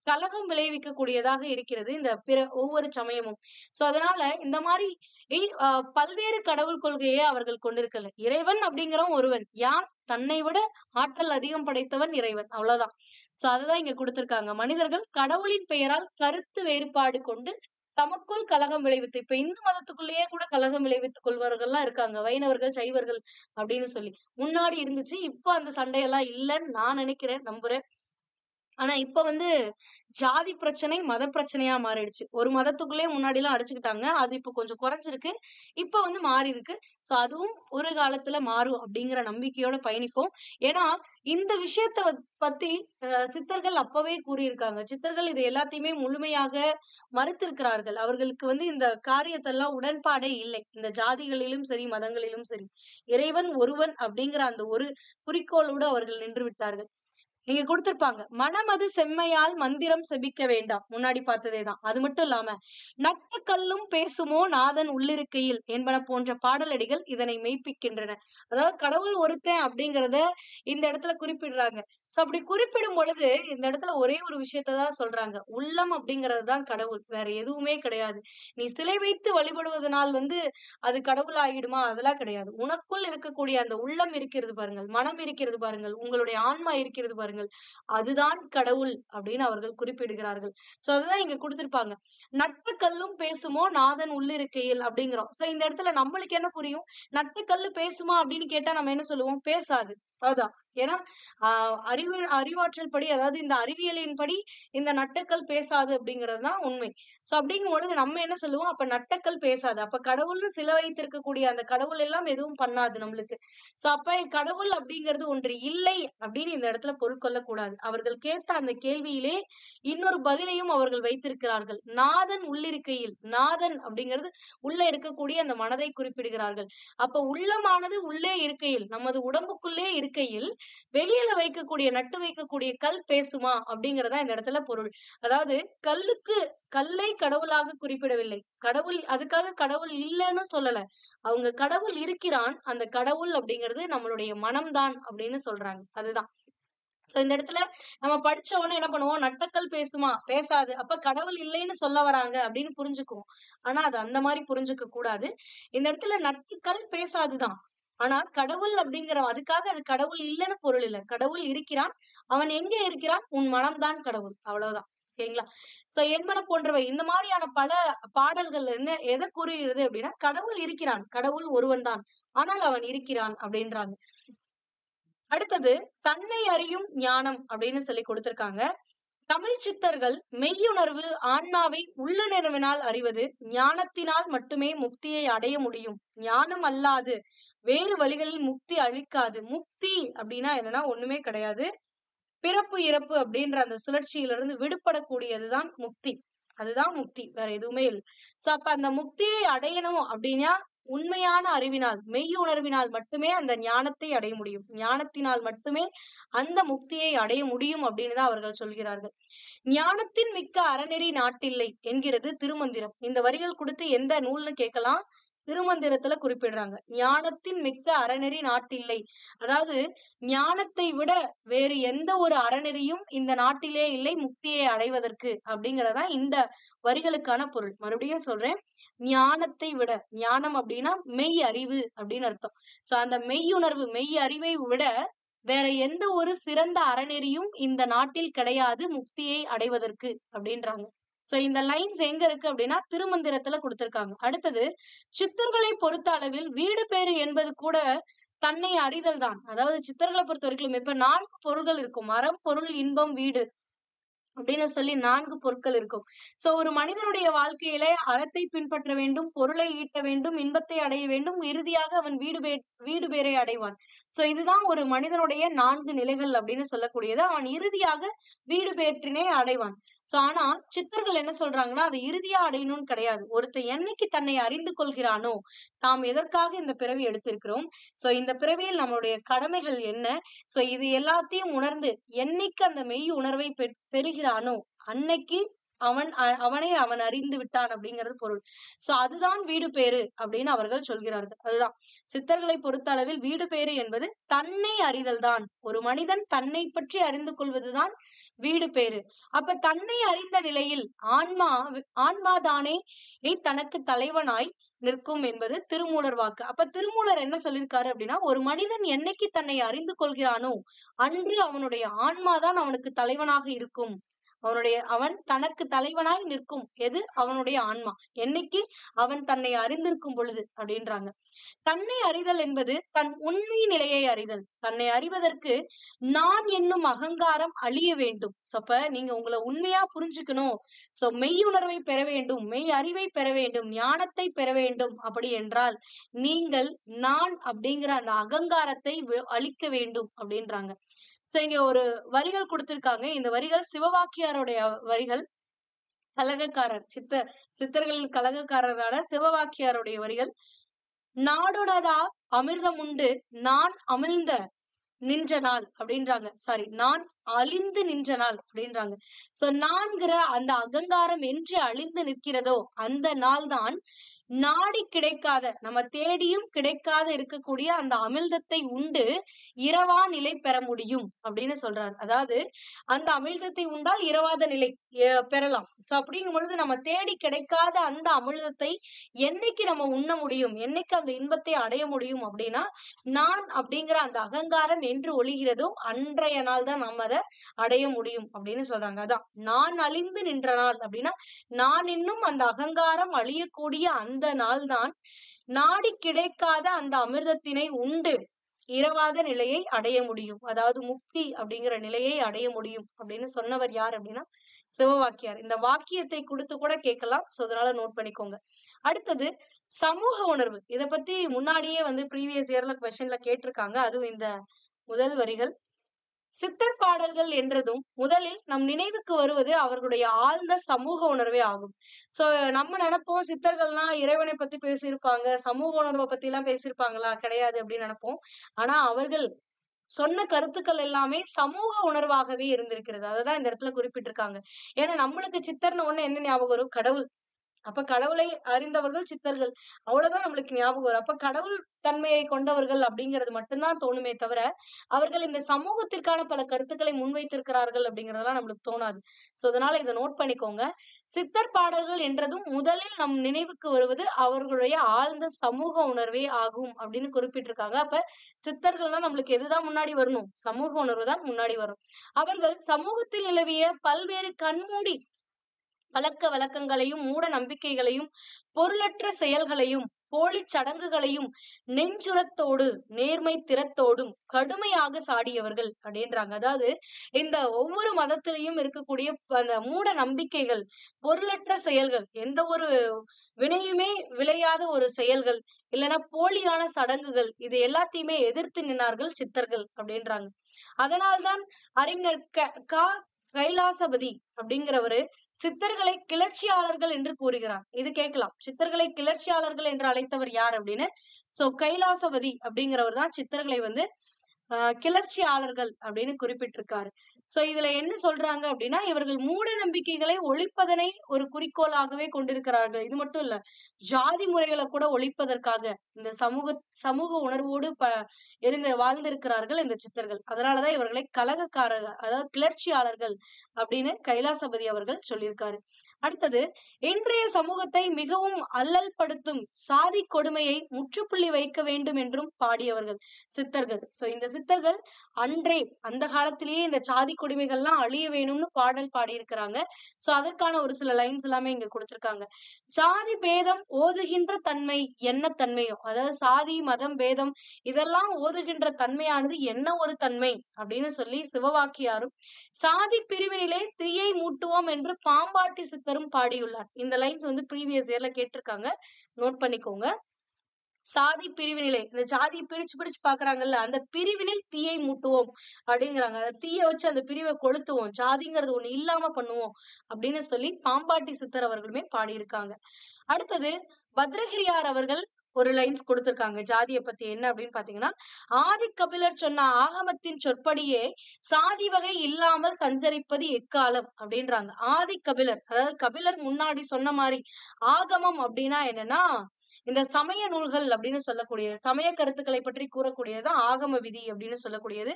கலகம் விளைவிக்கக்கூடியதாக இருக்கிறது இந்த பிற ஒவ்வொரு சமயமும். சோ அதனால இந்த மாரி பல்வேறு கடவுள் கொள்கையை அவர்கள் கொண்டிருக்கல. இறைவன் அப்படிங்கிறவன் ஒருவன். யார்? தன்னை விட ஆற்றல் அதிகம் படைத்தவன் இறைவன். அவ்வளவுதான். சோ அதுதான் இங்க குடுத்திருக்காங்க. மனிதர்கள் கடவுளின் பெயரால் கருத்து வேறுபாடு கொண்டு தமக்குள் கலகம் விளைவித்து இப்ப இந்து மதத்துக்குள்ளேயே கூட கலகம் விளைவித்துக் கொள்வர்கள்லாம் இருக்காங்க. வைணவர்கள், சைவர்கள் அப்படின்னு சொல்லி. முன்னாடி இருந்துச்சு. இப்ப அந்த சண்டையெல்லாம் இல்லன்னு நான் நினைக்கிறேன், நம்புறேன். ஆனா இப்ப வந்து ஜாதி பிரச்சனை, மத பிரச்சனையா மாறிடுச்சு. ஒரு மதத்துக்குள்ளேயே முன்னாடிலாம் அடிச்சுக்கிட்டாங்க. அது இப்ப கொஞ்சம் குறைஞ்சிருக்கு. இப்ப வந்து மாறியிருக்கு. சோ அதுவும் ஒரு காலத்துல மாறும் அப்படிங்கிற நம்பிக்கையோட பயணிப்போம். ஏன்னா, இந்த விஷயத்த பத்தி சித்தர்கள் அப்பவே கூறியிருக்காங்க. சித்தர்கள் இது எல்லாத்தையுமே முழுமையாக மறுத்திருக்கிறார்கள். அவர்களுக்கு வந்து இந்த காரியத்தெல்லாம் உடன்பாடே இல்லை. இந்த ஜாதிகளிலும் சரி, மதங்களிலும் சரி. இறைவன் ஒருவன் அப்படிங்கிற அந்த ஒரு குறிக்கோளோடு அவர்கள் நின்று விட்டார்கள். இங்க குடுத்திருப்பாங்க. "மனமது செம்மையால் மந்திரம் செபிக்க வேண்டாம்." முன்னாடி பார்த்ததே தான். அது மட்டும் இல்லாம, "நட்ட கல்லும் பேசுமோ நாதன் உள்ளிருக்கையில்" என்பன போன்ற பாடலடிகள் இதனை மெய்ப்பிக்கின்றன. அதாவது கடவுள் ஒருத்தன் அப்படிங்கிறத இந்த இடத்துல குறிப்பிடுறாங்க. சோ அப்படி குறிப்பிடும் பொழுது, இந்த இடத்துல ஒரே ஒரு விஷயத்த தான் சொல்றாங்க. உள்ளம் அப்படிங்கிறது தான் கடவுள். வேற எதுவுமே கிடையாது. நீ சிலை வைத்து வழிபடுவதனால் வந்து அது கடவுள் ஆகிடுமா? அதெல்லாம் கிடையாது. உனக்குள் இருக்கக்கூடிய அந்த உள்ளம் இருக்கிறது பாருங்கள், மனம் இருக்கிறது பாருங்கள், உங்களுடைய ஆன்மா இருக்கிறது பாருங்கள். அதுதான் கடவுள் அப்படின்னு அவர்கள் குறிப்பிடுகிறார்கள். சோ அதுதான் இங்க குடுத்திருப்பாங்க. "நட்ட கல்லும் பேசுமோ நாதன் உள்ளிருக்கையில்" அப்படிங்கிறோம். சோ இந்த இடத்துல நம்மளுக்கு என்ன புரியும்? நட்டு கல்லு பேசுமா அப்படின்னு கேட்டா நம்ம என்ன சொல்லுவோம்? பேசாது. அதான். ஏன்னா, ஆ அறிவாற்றல் படி அதாவது இந்த அறிவியலின் படி இந்த நட்டுக்கள் பேசாது அப்படிங்கிறது தான் உண்மை. சோ அப்படிங்கும் பொழுது நம்ம என்ன சொல்லுவோம்? அப்ப நட்டக்கல் பேசாது. அப்ப கடவுள்னு சிலை வைத்திருக்கக்கூடிய அந்த கடவுள் எல்லாம் எதுவும் பண்ணாது நம்மளுக்கு. சோ அப்ப கடவுள் அப்படிங்கிறது ஒன்று இல்லை அப்படின்னு இந்த இடத்துல பொருள் கொள்ளக்கூடாது. அவர்கள் கேட்ட அந்த கேள்வியிலே இன்னொரு பதிலையும் அவர்கள் வைத்திருக்கிறார்கள். நாதன் உள்ளிருக்கையில், நாதன் அப்படிங்கிறது உள்ள இருக்கக்கூடிய அந்த மனதை குறிப்பிடுகிறார்கள். அப்ப உள்ளமானது உள்ளே இருக்கையில், நமது உடம்புக்குள்ளே இருக்கையில் வெளியில வைக்கக்கூடிய நட்டு வைக்கக்கூடிய கல் பேசுமா அப்படிங்கிறதா இந்த இடத்துல பொருள். அதாவது கல்லை கடவுளாக குறிப்பிடவில்லை. கடவுள் அதுக்காக கடவுள் இல்லன்னு சொல்லல. அவங்க கடவுள் இருக்கிறான். அந்த கடவுள் அப்படிங்கிறது நம்மளுடைய மனம்தான் அப்படின்னு சொல்றாங்க. அதுதான். சோ இந்த இடத்துல நம்ம படிச்ச உடனே என்ன பண்ணுவோம்? நட்டக்கல் பேசுமா? பேசாது. அப்ப கடவுள் இல்லைன்னு சொல்ல வராங்க அப்படின்னு புரிஞ்சுக்குவோம். ஆனா அது அந்த மாரி புரிஞ்சுக்க கூடாது. இந்த இடத்துல நட்டுக்கல் பேசாதுதான். ஆனா கடவுள் அதுக்காக அது கடவுள் இல்லன்னு பொருள் இல்ல. கடவுள் இருக்கிறான். அவன் எங்கே இருக்கிறான்? உன் மனம் தான் கடவுள். அவ்வளவுதான். ஓகேங்களா? சோ என்பன போன்றவை இந்த மாரியான பல பாடல்கள் எத கூறுகிறது அப்படின்னா, கடவுள் இருக்கிறான். கடவுள் ஒருவன் தான். ஆனால் அவன் இருக்கிறான் அப்படின்றாங்க. அடுத்தது தன்னை அறியும் ஞானம் அப்படின்னு சொல்லி கொடுத்திருக்காங்க. தமிழ் சித்தர்கள் மெய்யுணர்வு ஆன்மாவை உள்ளுணர்வினால் அறிவது ஞானத்தினால் மட்டுமே முக்தியை அடைய முடியும். ஞானம் அல்லாது வேறு வழிகளில் முக்தி அளிக்காது. முக்தி அப்படின்னா என்னன்னா ஒண்ணுமே கிடையாது. பிறப்பு, இறப்பு அப்படின்ற அந்த சுழற்சியிலிருந்து விடுபடக்கூடியதுதான் முக்தி. அதுதான் முக்தி. வேற எதுவுமே இல்ல. சோ அப்ப அந்த முக்தியை அடையணும் அப்படின்னா, உண்மையான அறிவினால், மெய் உணர்வினால் மட்டுமே அந்த ஞானத்தை அடைய முடியும். ஞானத்தினால் மட்டுமே அந்த முக்தியை அடைய முடியும் அப்படின்னு தான் அவர்கள் சொல்கிறார்கள். ஞானத்தின் மிக்க அறநெறி நாட்டில்லை என்கிறது திருமந்திரம். இந்த வரிகள் கொடுத்து எந்த நூல்னு கேட்கலாம். திருமந்திரத்துல குறிப்பிடுறாங்க. ஞானத்தின் மிக்க அறநெறி நாட்டில்லை. அதாவது ஞானத்தை விட வேறு எந்த ஒரு அறநெறியும் இந்த நாட்டிலே இல்லை முக்தியை அடைவதற்கு அப்படிங்கறதுதான் இந்த வரிகளுக்கான பொருள். மறுபடியும் சொல்றேன். ஞானத்தை விட, ஞானம் அப்படின்னா மெய் அறிவு அப்படின்னு அர்த்தம். சோ அந்த மெய்யுணர்வு, மெய் அறிவை விட வேற எந்த ஒரு சிறந்த அறநெறியும் இந்த நாட்டில் கிடையாது முக்தியை அடைவதற்கு அப்படின்றாங்க. சோ இந்த லைன்ஸ் எங்க இருக்கு அப்படின்னா திருமந்திரத்துல கொடுத்திருக்காங்க. அடுத்தது சித்தர்களை பொறுத்த அளவில் வீடு பேறு என்பது கூட தன்னை அறிதல் தான். அதாவது சித்தர்களை பொறுத்த வரைக்கும் இப்ப 4 பொருள்கள் இருக்கும். மரம், பொருள், இன்பம், வீடு அப்படின்னு சொல்லி 4 பொருட்கள் இருக்கும். சோ ஒரு மனிதனுடைய வாழ்க்கையில அறத்தை பின்பற்ற வேண்டும், பொருளை ஈட்ட வேண்டும், இன்பத்தை அடைய வேண்டும். இறுதியாக அவன் வீடு பேரை அடைவான். சோ இதுதான் ஒரு மனிதனுடைய 4 நிலைகள் அப்படின்னு சொல்லக்கூடியது. அவன் இறுதியாக வீடு பேற்றினை அடைவான். சோ ஆனா சித்தர்கள் என்ன சொல்றாங்கன்னா, அதை இறுதியா அடையணும்னு கிடையாது. ஒருத்தன் என்னைக்கு தன்னை அறிந்து கொள்கிறானோ, தாம் எதற்காக இந்த பிறவி எடுத்திருக்கிறோம். சோ இந்த பிறவியில் நம்மளுடைய கடமைகள் என்ன? சோ இது எல்லாத்தையும் உணர்ந்து என்னைக்கு அந்த மெய் உணர்வை பெறுகிறானோ அன்னைக்கு அவன் அறிந்து விட்டான் அப்படிங்கிறது பொருள். சோ அதுதான் வீடு பேறு அப்படின்னு அவர்கள் சொல்கிறார்கள். அதுதான் சித்தர்களை பொறுத்த அளவில் வீடு பேறு என்பது தன்னை அறிதல் தான். ஒரு மனிதன் தன்னை பற்றி அறிந்து கொள்வதுதான் வீடு பேறு. அப்ப தன்னை அறிந்த நிலையில் ஆன்மாதானே தனக்கு தலைவனாய் நிற்கும் என்பது திருமூலர் வாக்கு. அப்ப திருமூலர் என்ன சொல்லியிருக்காரு அப்படின்னா, ஒரு மனிதன் என்னைக்கு தன்னை அறிந்து கொள்கிறானோ அன்று அவனுடைய ஆன்மாதான் அவனுக்கு தலைவனாக இருக்கும். அவன் தனக்கு தலைவனாய் நிற்கும். எது? அவனுடைய ஆன்மா. என்னைக்கு அவன் தன்னை அறிந்திருக்கும் பொழுது அப்படின்றாங்க. தன்னை அறிதல் என்பது தன் உண்மை நிலையை அறிதல். தன்னை அறிவதற்கு நான் என்னும் அகங்காரம் அழிய வேண்டும். அப்ப நீங்க உங்களை உண்மையா புரிஞ்சுக்கணும். சோ மெய்யுணர்வை பெற வேண்டும், மெய் அறிவை பெற வேண்டும், ஞானத்தை பெற வேண்டும். அப்படி என்றால் நீங்கள் நான் அப்படிங்கிற அந்த அகங்காரத்தை அழிக்க வேண்டும் அப்படின்றாங்க. சோ இங்க ஒரு வரிகள் கொடுத்திருக்காங்க. இந்த வரிகள் சிவவாக்கியாருடைய வரிகள். சித்தர்களின் கலகக்காரரான சிவவாக்கியாருடைய வரிகள். நாடுனதா அமிர்தம் உண்டு நான் அமிழ்ந்த நின்ற நாள் அப்படின்றாங்க. சாரி, நான் அழிந்து நின்ற நாள் அப்படின்றாங்க. சோ நான்கிற அந்த அகங்காரம் என்று அழிந்து நிற்கிறதோ அந்த நாள் தான் நாடி கிடைக்காத, நம்ம தேடியும் கிடைக்காத இருக்கக்கூடிய அந்த அமிழ்தத்தை உண்டு இரவா நிலை பெற முடியும் அப்படின்னு சொல்றாரு. அதாவது அந்த அமிழ்தத்தை உண்டால் இரவாத நிலை பெறலாம். சோ அப்படிங்கும் பொழுது நம்ம தேடி கிடைக்காத அந்த அமிழ்தத்தை என்னைக்கு நம்ம உண்ண முடியும், என்னைக்கு அந்த இன்பத்தை அடைய முடியும் அப்படின்னா, நான் அப்படிங்கிற அந்த அகங்காரம் என்று ஒளிகிறதோ அன்றைய நாள் தான் நம்ம அதை அடைய முடியும் அப்படின்னு சொல்றாங்க. அதான் நான் அழிந்து நின்ற நாள் அப்படின்னா, நான் இன்னும் அந்த அகங்காரம் அழியக்கூடிய அந்த நாள் தான் நாடி கிடைக்காத அந்த அமிர்தத்தினை உண்டு இரவாத நிலையை அடைய முடியும். அதாவது முக்தி அப்படிங்கிற நிலையை அடைய முடியும் அப்படின்னு சொன்னவர் யார் அப்படின்னா சிவவாக்கியார். இந்த வாக்கியத்தை கொடுத்து கூட கேட்கலாம். சோ அதனால நோட் பண்ணிக்கோங்க. அடுத்தது சமூக உணர்வு. இத பத்தி முன்னாடியே ப்ரீவியஸ் இயர்ல கொஸ்டின்ல கேட்டிருக்காங்க. அதுவும் இந்த முதல் வரிகள். சித்தர் பாடல்கள் என்றதும் முதலில் நம் நினைவுக்கு வருவது அவர்களுடைய ஆழ்ந்த சமூக உணர்வே ஆகும். சோ நம்ம நினைப்போம் சித்தர்கள்னா இறைவனை பத்தி பேசியிருப்பாங்க, சமூக உணர்வை பத்தி எல்லாம் பேசியிருப்பாங்களா? கிடையாது அப்படின்னு நினைப்போம். ஆனா அவர்கள் சொன்ன கருத்துக்கள் எல்லாமே சமூக உணர்வாகவே இருந்திருக்கிறது. அததான் இந்த இடத்துல குறிப்பிட்டிருக்காங்க. ஏன்னா நம்மளுக்கு சித்தர்ன உடனே என்ன ஞாபகம் வரும்? கடவுள். அப்ப கடவுளை அறிந்தவர்கள் சித்தர்கள். அவ்வளவுதான் நம்மளுக்கு ஞாபகம் வரும். அப்ப கடவுள் தன்மையை கொண்டவர்கள் அப்படிங்கிறது மட்டும் தான் தோணுமே தவிர, அவர்கள் இந்த சமூகத்திற்கான பல கருத்துக்களை முன்வைத்திருக்கிறார்கள் அப்படிங்கிறதெல்லாம் நம்மளுக்கு தோணாது. சோ அதனால இத நோட் பண்ணிக்கோங்க. சித்தர் பாடல்கள் என்றதும் முதலில் நம் நினைவுக்கு வருவது அவர்களுடைய ஆழ்ந்த சமூக உணர்வே ஆகும் அப்படின்னு குறிப்பிட்டிருக்காங்க. அப்ப சித்தர்கள்னா நம்மளுக்கு எதுதான் முன்னாடி வரணும்? சமூக உணர்வு தான் முன்னாடி வரும். அவர்கள் சமூகத்தில் நிலவிய பல்வேறு கண்மூடி பழக்க வழக்கங்களையும், மூட நம்பிக்கைகளையும், பொருளற்ற செயல்களையும், போலிச் சடங்குகளையும் நெஞ்சுரத்தோடு, நேர்மை திறத்தோடும் கடுமையாக சாடியவர்கள் அப்படின்றாங்க. அதாவது இந்த ஒவ்வொரு மதத்திலையும் இருக்கக்கூடிய அந்த மூட நம்பிக்கைகள், பொருளற்ற செயல்கள், எந்த ஒரு வினையுமே விளையாத ஒரு செயல்கள், இல்லன்னா போலியான சடங்குகள், இது எல்லாத்தையுமே எதிர்த்து நின்னார்கள் சித்தர்கள் அப்படின்றாங்க. அதனால்தான் அறிஞர் கைலாசபதி அப்படிங்கிறவரு சித்தர்களை கிளர்ச்சியாளர்கள் என்று கூறுகிறார். இது கேட்கலாம். சித்தர்களை கிளர்ச்சியாளர்கள் என்று அழைத்தவர் யார் அப்படின்னு. சோ கைலாசபதி அப்படிங்கிறவர் தான் சித்தர்களை வந்து கிளர்ச்சியாளர்கள் அப்படின்னு குறிப்பிட்டிருக்காரு. சோ இதுல என்ன சொல்றாங்க அப்படின்னா, இவர்கள் மூட நம்பிக்கைகளை ஒழிப்பதனை ஒரு குறிக்கோளாகவே கொண்டிருக்கிறார்கள். இது மட்டும் இல்ல, ஜாதி முறைகளை கூட ஒழிப்பதற்காக இந்த சமூக உணர்வோடு வாழ்ந்திருக்கிறார்கள் இந்த சித்தர்கள். அதனாலதான் இவர்களை கலகக்காரர்கள், அதாவது கிளர்ச்சியாளர்கள் அப்படின்னு கைலாசபதி அவர்கள் சொல்லியிருக்காரு. அடுத்தது, இன்றைய சமூகத்தை மிகவும் அல்லல் படுத்தும் சாதி கொடுமையை முற்றுப்புள்ளி வைக்க வேண்டும் என்றும் பாடியவர்கள் சித்தர்கள். சோ இந்த சித்தர்கள் அன்றே அந்த காலத்திலேயே இந்த சாதி கொடுமைகள்லாம் அழிய வேணும்னு பாடல் பாடியிருக்கிறாங்க. சோ அதற்கான ஒரு சில லைன்ஸ் எல்லாமே இங்க கொடுத்திருக்காங்க. சாதி பேதம் ஓதுகின்ற தன்மை என்ன தன்மையோ, அதாவது சாதி மதம் பேதம் இதெல்லாம் ஓதுகின்ற தன்மையானது என்ன ஒரு தன்மை அப்படின்னு சொல்லி சிவவாக்கியாரும், சாதி பிரிவினிலே தீயை மூட்டுவோம் என்று பாம்பாட்டி சித்தரும் பாடியுள்ளார். இந்த லைன்ஸ் வந்து ப்ரீவியஸ் இயர்ல கேட்டிருக்காங்க, நோட் பண்ணிக்கோங்க. சாதி பிரிவினிலே, இந்த ஜாதியை பிரிச்சு பிரிச்சு பாக்குறாங்கல்ல, அந்த பிரிவினில் தீயை மூட்டுவோம் அப்படிங்கிறாங்க. அந்த தீய வச்சு அந்த பிரிவை கொளுத்துவோம், ஜாதிங்கிறது ஒண்ணு இல்லாம பண்ணுவோம் அப்படின்னு சொல்லி பாம்பாட்டி சித்தர் அவர்களுமே பாடியிருக்காங்க. அடுத்தது, பத்ரகிரியார் அவர்கள் ஒரு லைன்ஸ் கொடுத்திருக்காங்க ஜாதியை பத்தி. என்ன அப்படின்னு பாத்தீங்கன்னா, ஆதிக்கபிலர் சொன்ன ஆகமத்தின் சொற்படியே சாதி வகை இல்லாமல் சஞ்சரிப்பது எக்காலம் அப்படின்றாங்க. ஆதிக்கபிலர், அதாவது கபிலர் முன்னாடி சொன்ன மாதிரி ஆகமம் அப்படின்னா என்னன்னா, இந்த சமய நூல்கள் அப்படின்னு சொல்லக்கூடியது, சமய கருத்துக்களை பற்றி கூறக்கூடியதுதான் ஆகம விதி அப்படின்னு சொல்லக்கூடியது.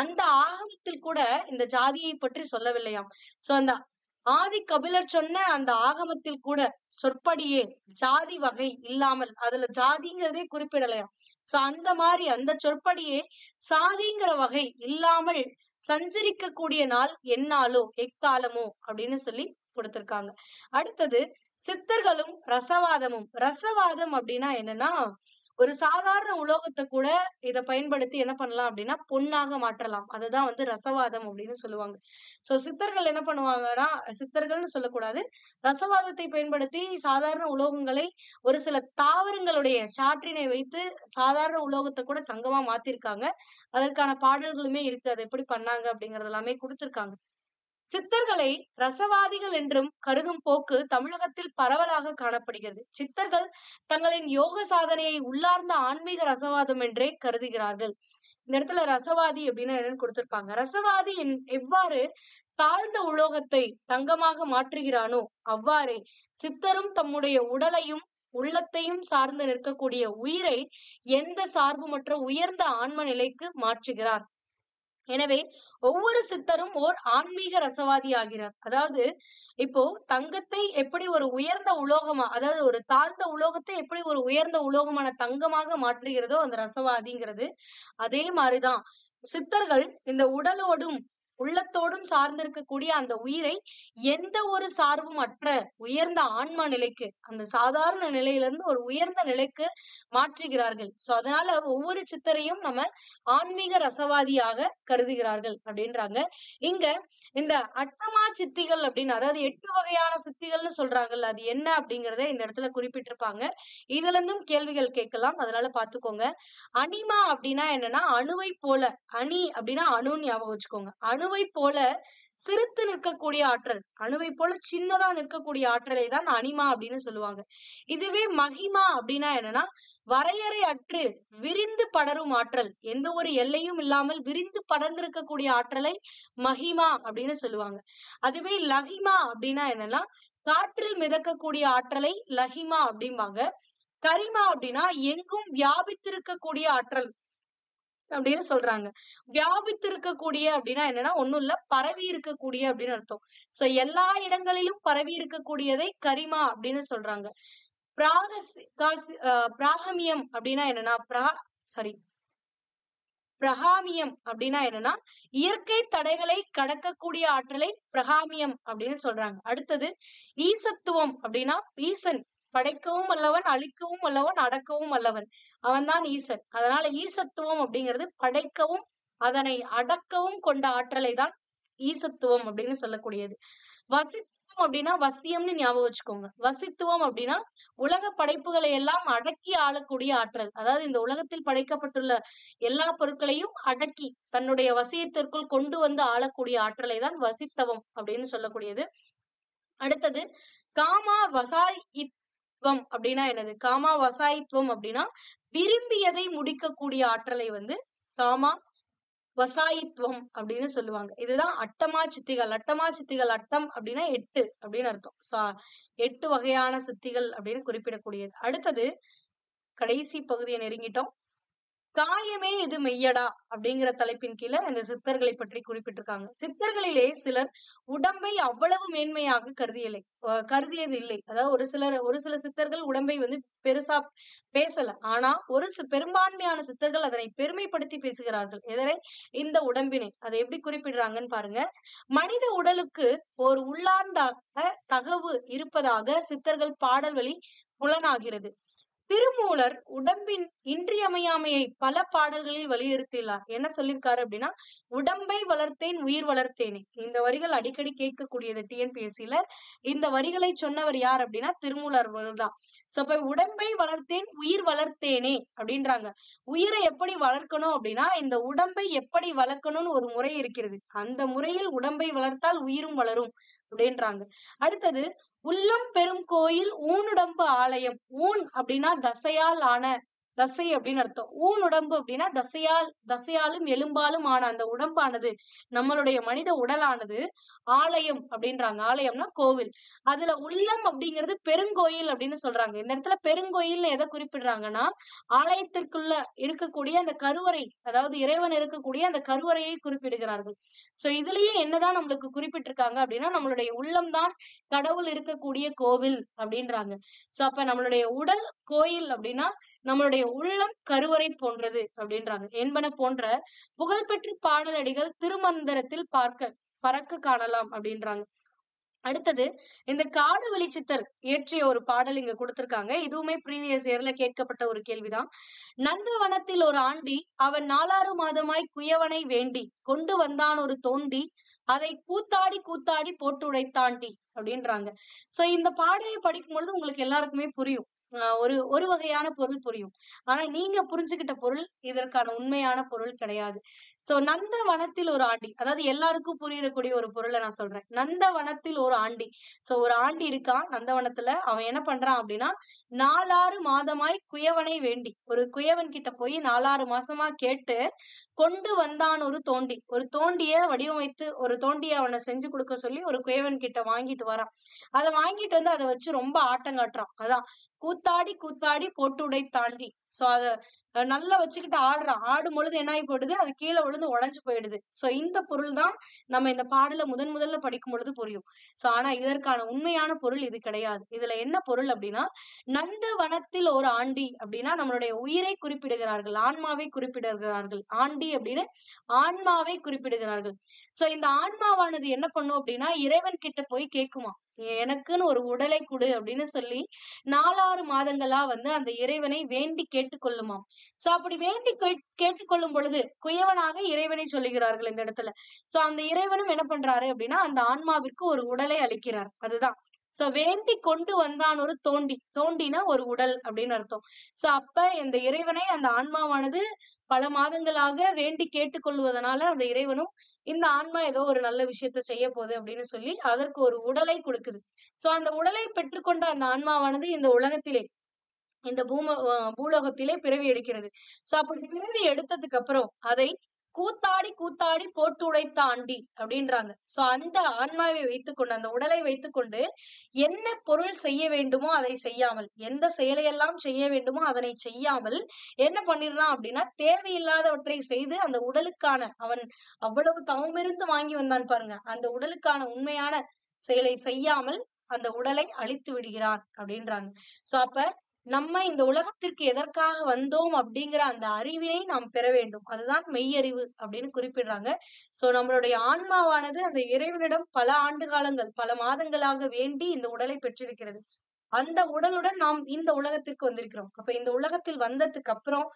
அந்த ஆகமத்தில் கூட இந்த ஜாதியை பற்றி சொல்லவில்லையாம். சோ அந்த ஆதி கபிலர் சொன்ன அந்த ஆகமத்தில் கூட சொற்படியே ஜாதி வகை இல்லாமல், அதுல ஜாதிங்கிறதே குறிப்பிடலையாம். சோ அந்த மாதிரி அந்த சொற்படியே சாதிங்கிற வகை இல்லாமல் சஞ்சரிக்க கூடிய நாள் எந்நாளோ எக்காலமோ அப்படின்னு சொல்லி கொடுத்திருக்காங்க. அடுத்தது, சித்தர்களும் ரசவாதமும். ரசவாதம் அப்படின்னா என்னன்னா, ஒரு சாதாரண உலோகத்தை கூட இத பயன்படுத்தி என்ன பண்ணலாம் அப்படின்னா பொன்னாக மாற்றலாம். அதுதான் வந்து ரசவாதம் அப்படின்னு சொல்லுவாங்க. சோ சித்தர்கள் என்ன பண்ணுவாங்கன்னா, சித்தர்கள்னு சொல்லக்கூடாது, ரசவாதத்தை பயன்படுத்தி சாதாரண உலோகங்களை ஒரு சில தாவரங்களுடைய சாற்றினை வைத்து சாதாரண உலோகத்தை கூட தங்கமா மாத்திருக்காங்க. அதற்கான பாடல்களுமே இருக்கு. அதை எப்படி பண்ணாங்க அப்படிங்கறது எல்லாமே கொடுத்திருக்காங்க. சித்தர்களை ரசவாதிகள் என்றும் கருதும் போக்கு தமிழகத்தில் பரவலாக காணப்படுகிறது. சித்தர்கள் தங்களின் யோக சாதனையை உள்ளார்ந்த ஆன்மீக ரசவாதம் என்றே கருதுகிறார்கள். இந்த இடத்துல ரசவாதி அப்படின்னு என்னன்னு கொடுத்திருப்பாங்க. ரசவாதி எவ்வாறு தாழ்ந்த உலோகத்தை தங்கமாக மாற்றுகிறானோ அவ்வாறே சித்தரும் தம்முடைய உடலையும் உள்ளத்தையும் சார்ந்து நிற்கக்கூடிய உயிரை எந்த சார்புமற்ற உயர்ந்த ஆன்ம நிலைக்கு மாற்றுகிறார். எனவே ஒவ்வொரு சித்தரும் ஓர் ஆன்மீக ரசவாதி ஆகிறார். அதாவது இப்போ தங்கத்தை எப்படி ஒரு உயர்ந்த உலோகமா, அதாவது ஒரு தாழ்ந்த உலோகத்தை எப்படி ஒரு உயர்ந்த உலோகமான தங்கமாக மாற்றுகிறதோ அந்த ரசவாதிங்கிறது, அதே மாதிரிதான் சித்தர்கள் இந்த உடலோடும் உள்ளத்தோடும் சார்ந்திருக்கக்கூடிய அந்த உயிரை எந்த ஒரு சார்பும் அற்ற உயர்ந்த ஆன்மா நிலைக்கு, அந்த சாதாரண நிலையிலிருந்து ஒரு உயர்ந்த நிலைக்கு மாற்றுகிறார்கள். சோ அதனால ஒவ்வொரு சித்தரையும் நம்ம ஆன்மீக ரசவாதியாக கருதுகிறார்கள் அப்படின்றாங்க. இங்க இந்த அட்டமா சித்திகள் அப்படின்னு, அதாவது 8 வகையான சித்திகள்னு சொல்றாங்கல்ல, அது என்ன அப்படிங்கறத இந்த இடத்துல குறிப்பிட்டிருப்பாங்க. இதுல இருந்தும் கேள்விகள் கேட்கலாம், அதனால பாத்துக்கோங்க. அனிமா அப்படின்னா என்னன்னா, அணுவை போல. அணி அப்படின்னா அணுன்னு ஞாபகம் வச்சுக்கோங்க. அணுவை போல சிறுத்து நிற்கக்கூடிய ஆற்றல், அணுவை போல சின்னதா நிற்கக்கூடிய ஆற்றலை தான் அனிமா அப்படின்னு சொல்லுவாங்க. இதுவே மகிமா அப்படின்னா என்னன்னா, வரையறை அற்று விரிந்து படரும் ஆற்றல், எந்த ஒரு எல்லையும் இல்லாமல் விரிந்து படர்ந்திருக்கக்கூடிய ஆற்றலை மகிமா அப்படின்னு சொல்லுவாங்க. அதுவே லகிமா அப்படின்னா என்னன்னா, காற்றில் மிதக்கக்கூடிய ஆற்றலை லகிமா அப்படிம்பாங்க. கரிமா அப்படின்னா எங்கும் வியாபித்திருக்கக்கூடிய ஆற்றல் அப்படின்னு சொல்றாங்க. வியாபித்திருக்கக்கூடிய அப்படின்னா என்னன்னா, ஒண்ணும் இல்ல, பரவி இருக்கக்கூடிய அப்படின்னு அர்த்தம். சோ எல்லா இடங்களிலும் பரவி இருக்கக்கூடியதை கரிமா அப்படின்னு சொல்றாங்க. பிராகமியம் அப்படின்னா என்னன்னா, சாரி பிரகாமியம் அப்படின்னா என்னன்னா, இயற்கை தடைகளை கடக்கக்கூடிய ஆற்றலை பிரகாமியம் அப்படின்னு சொல்றாங்க. அடுத்தது ஈசத்துவம் அப்படின்னா, ஈசன் படைக்கவும் வல்லவன், அழிக்கவும் வல்லவன், அடக்கவும் வல்லவன். அவன்தான் ஈசன். அதனால ஈசத்துவம் அப்படிங்கிறது படைக்கவும் அதனை அடக்கவும் கொண்ட ஆற்றலை தான் ஈசத்துவம் அப்படின்னு சொல்லக்கூடியது. வசித்துவம் அப்படின்னா வசியம்னு ஞாபகம் வச்சுக்கோங்க. வசித்துவம் அப்படின்னா உலக படைப்புகளை எல்லாம் அடக்கி ஆளக்கூடிய ஆற்றல். அதாவது இந்த உலகத்தில் படைக்கப்பட்டுள்ள எல்லா பொருட்களையும் அடக்கி தன்னுடைய வசியத்திற்குள் கொண்டு வந்து ஆளக்கூடிய ஆற்றலை தான் வசித்தவம் அப்படின்னு சொல்லக்கூடியது. அடுத்தது காமா வசாயித்துவம் அப்படின்னா என்னது? காமா வசாயித்துவம் அப்படின்னா விரும்பியதை முடிக்கக்கூடிய ஆற்றலை வந்து காமா வசாயித்துவம் அப்படின்னு சொல்லுவாங்க. இதுதான் அட்டமா சித்திகள். அட்டமா சித்திகள், அட்டம் அப்படின்னா 8 அப்படின்னு அர்த்தம். 8 வகையான சித்திகள் அப்படின்னு குறிப்பிடக்கூடியது. அடுத்தது கடைசி பகுதியை நெருங்கிட்டோம். காயமே இது மெய்யடா அப்படிங்கிற தலைப்பின் கீழ இந்த சித்தர்களை பற்றி குறிப்பிட்டிருக்காங்க. சித்தர்களிலே சிலர் உடம்பை அவ்வளவு மேன்மையாக கருதியது இல்லை. அதாவது ஒரு சில சித்தர்கள் உடம்பை வந்து பெருசா பேசல. ஆனா பெரும்பான்மையான சித்தர்கள் அதனை பெருமைப்படுத்தி பேசுகிறார்கள். எதனை? இந்த உடம்பினை. அதை எப்படி குறிப்பிடுறாங்கன்னு பாருங்க. மனித உடலுக்கு ஒரு உள்ளார்ந்த தகவு இருப்பதாக சித்தர்கள் பாடல் வழி புலனாகிறது. திருமூலர் உடம்பின் இன்றியமையாமையை பல பாடல்களில் வலியுறுத்தியுள்ளார். என்ன சொல்லியிருக்காரு அப்படின்னா, உடம்பை வளர்த்தேன் உயிர் வளர்த்தேனே. இந்த வரிகள் அடிக்கடி கேட்கக்கூடியது டிஎன்பிஎஸ்சில. இந்த வரிகளை சொன்னவர் யார் அப்படின்னா திருமூலர் தான். சோ அப்ப உடம்பை வளர்த்தேன் உயிர் வளர்த்தேனே அப்படின்றாங்க. உயிரை எப்படி வளர்க்கணும் அப்படின்னா, இந்த உடம்பை எப்படி வளர்க்கணும்னு ஒரு முறை இருக்கிறது. அந்த முறையில் உடம்பை வளர்த்தால் உயிரும் வளரும் அப்படின்றாங்க. அடுத்தது உள்ளம் பெரும் கோயில் ஊனுடம்பு ஆலயம். ஊன் அப்படின்னா தசையால் ஆன, தசை அப்படின்னு அர்த்தம். ஊன் உடம்பு அப்படின்னா தசையாலும் எலும்பாலும் ஆன அந்த உடம்பானது, நம்மளுடைய மனித உடலானது ஆலயம் அப்படின்றாங்க. ஆலயம்னா கோவில். அதுல உள்ளம் அப்படிங்கிறது பெருங்கோயில் அப்படின்னு சொல்றாங்க. இந்த இடத்துல பெருங்கோயில்னு எதை குறிப்பிடுறாங்கன்னா, ஆலயத்திற்குள்ள இருக்கக்கூடிய அந்த கருவறை, அதாவது இறைவன் இருக்கக்கூடிய அந்த கருவறையை குறிப்பிடுகிறார்கள். சோ இதுலயே என்னதான் நம்மளுக்கு குறிப்பிட்டிருக்காங்க அப்படின்னா, நம்மளுடைய உள்ளம்தான் கடவுள் இருக்கக்கூடிய கோவில் அப்படின்றாங்க. சோ அப்ப நம்மளுடைய உடல் கோயில் அப்படின்னா, நம்மளுடைய உள்ளம் கருவறை போன்றது அப்படின்றாங்க. என்பன போன்ற புகழ்பெற்ற பாடலடிகள் திருமந்திரத்தில் பறக்க காணலாம் அப்படின்றாங்க. அடுத்தது இந்த காடு வெளிச்சித்தர் இயற்றிய ஒரு பாடல் இங்க கொடுத்திருக்காங்க. இதுவுமே ப்ரீவியஸ் இயர்ல கேட்கப்பட்ட ஒரு கேள்விதான். நந்தவனத்தில் ஒரு ஆண்டி அவன் 4 மாதமாய் குயவனை வேண்டி கொண்டு வந்தான் ஒரு தோண்டி அதை கூத்தாடி கூத்தாடி போட்டு உடைத்தாண்டி அப்படின்றாங்க. சோ இந்த பாடலை படிக்கும் பொழுது உங்களுக்கு எல்லாருக்குமே புரியும். ஒரு வகையான பொருள் புரியும். ஆனா நீங்க புரிஞ்சுகிட்ட பொருள் இதற்கான உண்மையான பொருள் கிடையாது. சோ நந்தவனத்தில் ஒரு ஆண்டி, அதாவது எல்லாருக்கும் புரியக்கூடிய ஒரு பொருளை நான் சொல்றேன். நந்தவனத்தில் ஒரு ஆண்டி. சோ ஒரு ஆண்டி இருக்கான் நந்தவனத்துல. அவன் என்ன பண்றான் அப்படின்னா, 4 மாதமாய் குயவனை வேண்டி, ஒரு குயவன் கிட்ட போய் 4 மாசமா கேட்டு கொண்டு வந்தான் ஒரு தோண்டி. ஒரு தோண்டிய வடிவமைத்து ஒரு தோண்டிய அவனை செஞ்சு கொடுக்க சொல்லி ஒரு குயவன் கிட்ட வாங்கிட்டு வரான். அதை வாங்கிட்டு வந்து அதை வச்சு ரொம்ப ஆட்டம் காட்டுறான். அதான் கூத்தாடி கூத்தாடி போட்டுடை தாண்டி. சோ அத நல்லா வச்சுக்கிட்டு ஆடுறான். ஆடும் பொழுது என்ன ஆகி போயிடுது, அது கீழே விழுந்து உடைஞ்சு போயிடுது. சோ இந்த பொருள் தான் நம்ம இந்த பாடல முதல்ல படிக்கும் பொழுது புரியும். சோ ஆனா இதற்கான உண்மையான பொருள் இது கிடையாது. இதுல என்ன பொருள் அப்படின்னா, நந்தவனத்தில் ஒரு ஆண்டி அப்படின்னா நம்மளுடைய உயிரை குறிப்பிடுகிறார்கள், ஆன்மாவை குறிப்பிடுகிறார்கள். ஆண்டி அப்படின்னு ஆன்மாவை குறிப்பிடுகிறார்கள். சோ இந்த ஆன்மாவானது என்ன பண்ணும் அப்படின்னா, இறைவன் கிட்ட போய் கேக்குமா, எனக்குன்னு ஒரு உடலை கொடு அப்படின்னு சொல்லி 4 மாதங்களா வந்து அந்த இறைவனை வேண்டி கேட்டுக்கொள்ளுமாம். சோ அப்படி வேண்டி கேட்டுக்கொள்ளும் பொழுது குயவனாக இறைவனை சொல்லுகிறார்கள் இந்த இடத்துல. சோ அந்த இறைவனும் என்ன பண்றாரு அப்படின்னா, அந்த ஆன்மாவிற்கு ஒரு உடலை அளிக்கிறார். அதுதான். சோ வேண்டி கொண்டு வந்தான் ஒரு தோண்டி. தோண்டினா ஒரு உடல் அப்படின்னு அர்த்தம். சோ அப்ப இந்த இறைவனை அந்த ஆன்மாவானது பல மாதங்களாக வேண்டி கேட்டுக்கொள்வதனால அந்த இறைவனும் இந்த ஆன்மா ஏதோ ஒரு நல்ல விஷயத்த செய்ய போகுது அப்படின்னு சொல்லி அதற்கு ஒரு உடலை கொடுக்குது. சோ அந்த உடலை பெற்றுக்கொண்ட அந்த ஆன்மாவானது இந்த உலகத்திலே இந்த பூலோகத்திலே பிறவி எடுக்கிறது. சோ அப்படி பிறவி எடுத்ததுக்கு அப்புறம் அதை கூத்தாடி கூத்தாடி போட்டு உடைத்த ஆண்டி அப்படின்றாங்க. சோ அந்த ஆன்மாவை வைத்துக்கொண்டு, அந்த உடலை வைத்துக்கொண்டு என்ன பொருள் செய்ய வேண்டுமோ அதை செய்யாமல், எந்த செயலையெல்லாம் செய்ய வேண்டுமோ அதனை செய்யாமல் என்ன பண்ணிடுறான் அப்படின்னா, தேவையில்லாதவற்றை செய்து அந்த உடலுக்கான அவன் அவ்வளவு தவமிருந்து வாங்கி வந்தான் பாருங்க. அந்த உடலுக்கான உண்மையான செயலை செய்யாமல் அந்த உடலை அழித்து விடுகிறான் அப்படின்றாங்க. சோ அப்ப நம்ம இந்த உலகத்திற்கு எதற்காக வந்தோம் அப்படிங்கிற அந்த அறிவினை நாம் பெற வேண்டும். அதுதான் மெய்யறிவு அப்படின்னு குறிப்பிடுறாங்க. சோ நம்மளுடைய ஆன்மாவானது அந்த இறைவனிடம் பல ஆண்டு காலங்கள், பல மாதங்களாக வேண்டி இந்த உடலை பெற்றிருக்கிறது. அந்த உடலுடன் நாம் இந்த உலகத்திற்கு வந்திருக்கிறோம். அப்ப இந்த உலகத்தில் வந்ததுக்கு அப்புறம்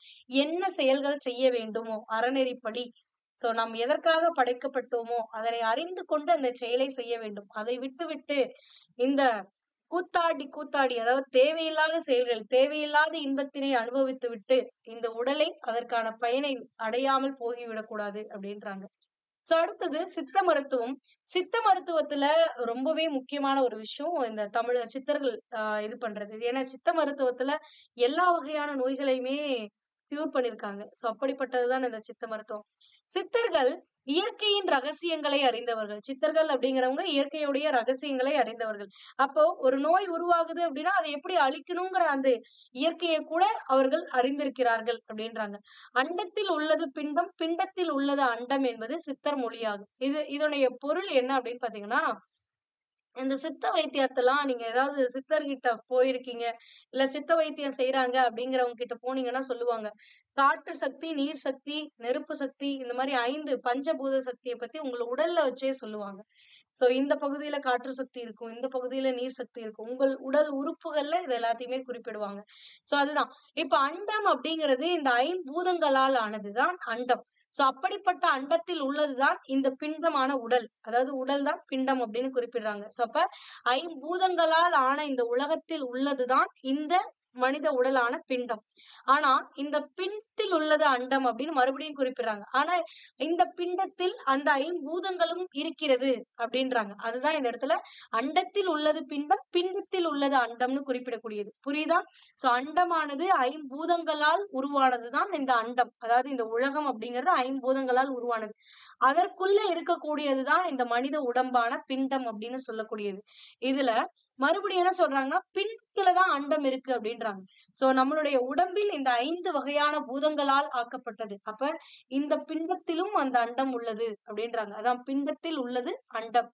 என்ன செயல்கள் செய்ய வேண்டுமோ அறநெறிப்படி, சோ நாம் எதற்காக படைக்கப்பட்டோமோ அதனை அறிந்து கொண்டு அந்த செயலை செய்ய வேண்டும். அதை விட்டுவிட்டு இந்த கூத்தாடி கூத்தாடி அதாவது தேவையில்லாத செயல்கள், தேவையில்லாத இன்பத்தினை அனுபவித்து விட்டு இந்த உடலை அதற்கான பயனை அடையாமல் போகிவிடக் கூடாது அப்படின்றாங்க. சோ அடுத்தது சித்த மருத்துவம். சித்த மருத்துவத்துல ரொம்பவே முக்கியமான ஒரு விஷயம் இந்த தமிழர் சித்தர்கள் இது பண்றது. ஏன்னா சித்த மருத்துவத்துல எல்லா வகையான நோய்களையுமே கியூர் பண்ணியிருக்காங்க. சோ அப்படிப்பட்டதுதான் இந்த சித்த மருத்துவம். சித்தர்கள் இயற்கையின் ரகசியங்களை அறிந்தவர்கள். சித்தர்கள் அப்படிங்கிறவங்க இயற்கையுடைய ரகசியங்களை அறிந்தவர்கள். அப்போ ஒரு நோய் உருவாகுது அப்படின்னா அதை எப்படி அழிக்கணுங்கிற அந்த இயற்கையை கூட அவர்கள் அறிந்திருக்கிறார்கள் அப்படின்றாங்க. அண்டத்தில் உள்ளது பிண்டம், பிண்டத்தில் உள்ளது அண்டம் என்பது சித்தர் மொழியாகும். இதனுடைய பொருள் என்ன அப்படின்னு பாத்தீங்கன்னா, இந்த சித்த வைத்தியத்தெல்லாம் நீங்க ஏதாவது சித்தர்கிட்ட போயிருக்கீங்க, இல்ல சித்த வைத்தியம் செய்றாங்க அப்படிங்கிறவங்க கிட்ட போனீங்கன்னா சொல்லுவாங்க. காற்று சக்தி, நீர் சக்தி, நெருப்பு சக்தி இந்த மாரி 5 பஞ்சபூத சக்திய பத்தி உங்கள உடல்ல வச்சே சொல்லுவாங்க. சோ இந்த பகுதியில காற்று சக்தி இருக்கும், இந்த பகுதியில நீர் சக்தி இருக்கும். உங்கள் உடல் உறுப்புகள்ல இது எல்லாத்தையுமே குறிப்பிடுவாங்க. சோ அதுதான். இப்ப அண்டம் அப்படிங்கிறது இந்த ஐம்பூதங்களால் ஆனதுதான் அண்டம். சோ அப்படிப்பட்ட அண்டத்தில் உள்ளதுதான் இந்த பிண்டமான உடல். அதாவது உடல் தான் பிண்டம் அப்படின்னு குறிப்பிடுறாங்க. சோ அப்ப ஐம்பூதங்களால் ஆன இந்த உலகத்தில் உள்ளதுதான் இந்த மனித உடலான பிண்டம். ஆனா இந்த பிண்டத்தில் உள்ளது அண்டம் அப்படின்னு மறுபடியும் குறிப்பிடுறாங்க. ஆனா இந்த பிண்டத்தில் அந்த ஐம்பூதங்களும் இருக்கிறது அப்படின்றாங்க. அதுதான் இந்த இடத்துல அண்டத்தில் உள்ளது பிண்டம், பிண்டத்தில் உள்ளது அண்டம்னு குறிப்பிடக்கூடியது. புரியுதா? சோ அண்டமானது ஐம்பூதங்களால் உருவானதுதான் இந்த அண்டம். அதாவது இந்த உலகம் அப்படிங்கிறது ஐம்பூதங்களால் உருவானது. அதற்குள்ள இருக்கக்கூடியதுதான் இந்த மனித உடம்பான பிண்டம் அப்படின்னு சொல்லக்கூடியது. இதுல மறுபடியும் என்ன சொல்றாங்கன்னா, பிண்டத்துலதான் அண்டம் இருக்கு அப்படின்றாங்க. சோ நம்மளுடைய உடம்பில் இந்த 5 வகையான பூதங்களால் ஆக்கப்பட்டது. அப்ப இந்த பிண்டத்திலும் அந்த அண்டம் உள்ளது அப்படின்றாங்க. அதான் பிண்டத்தில் உள்ளது அண்டம்.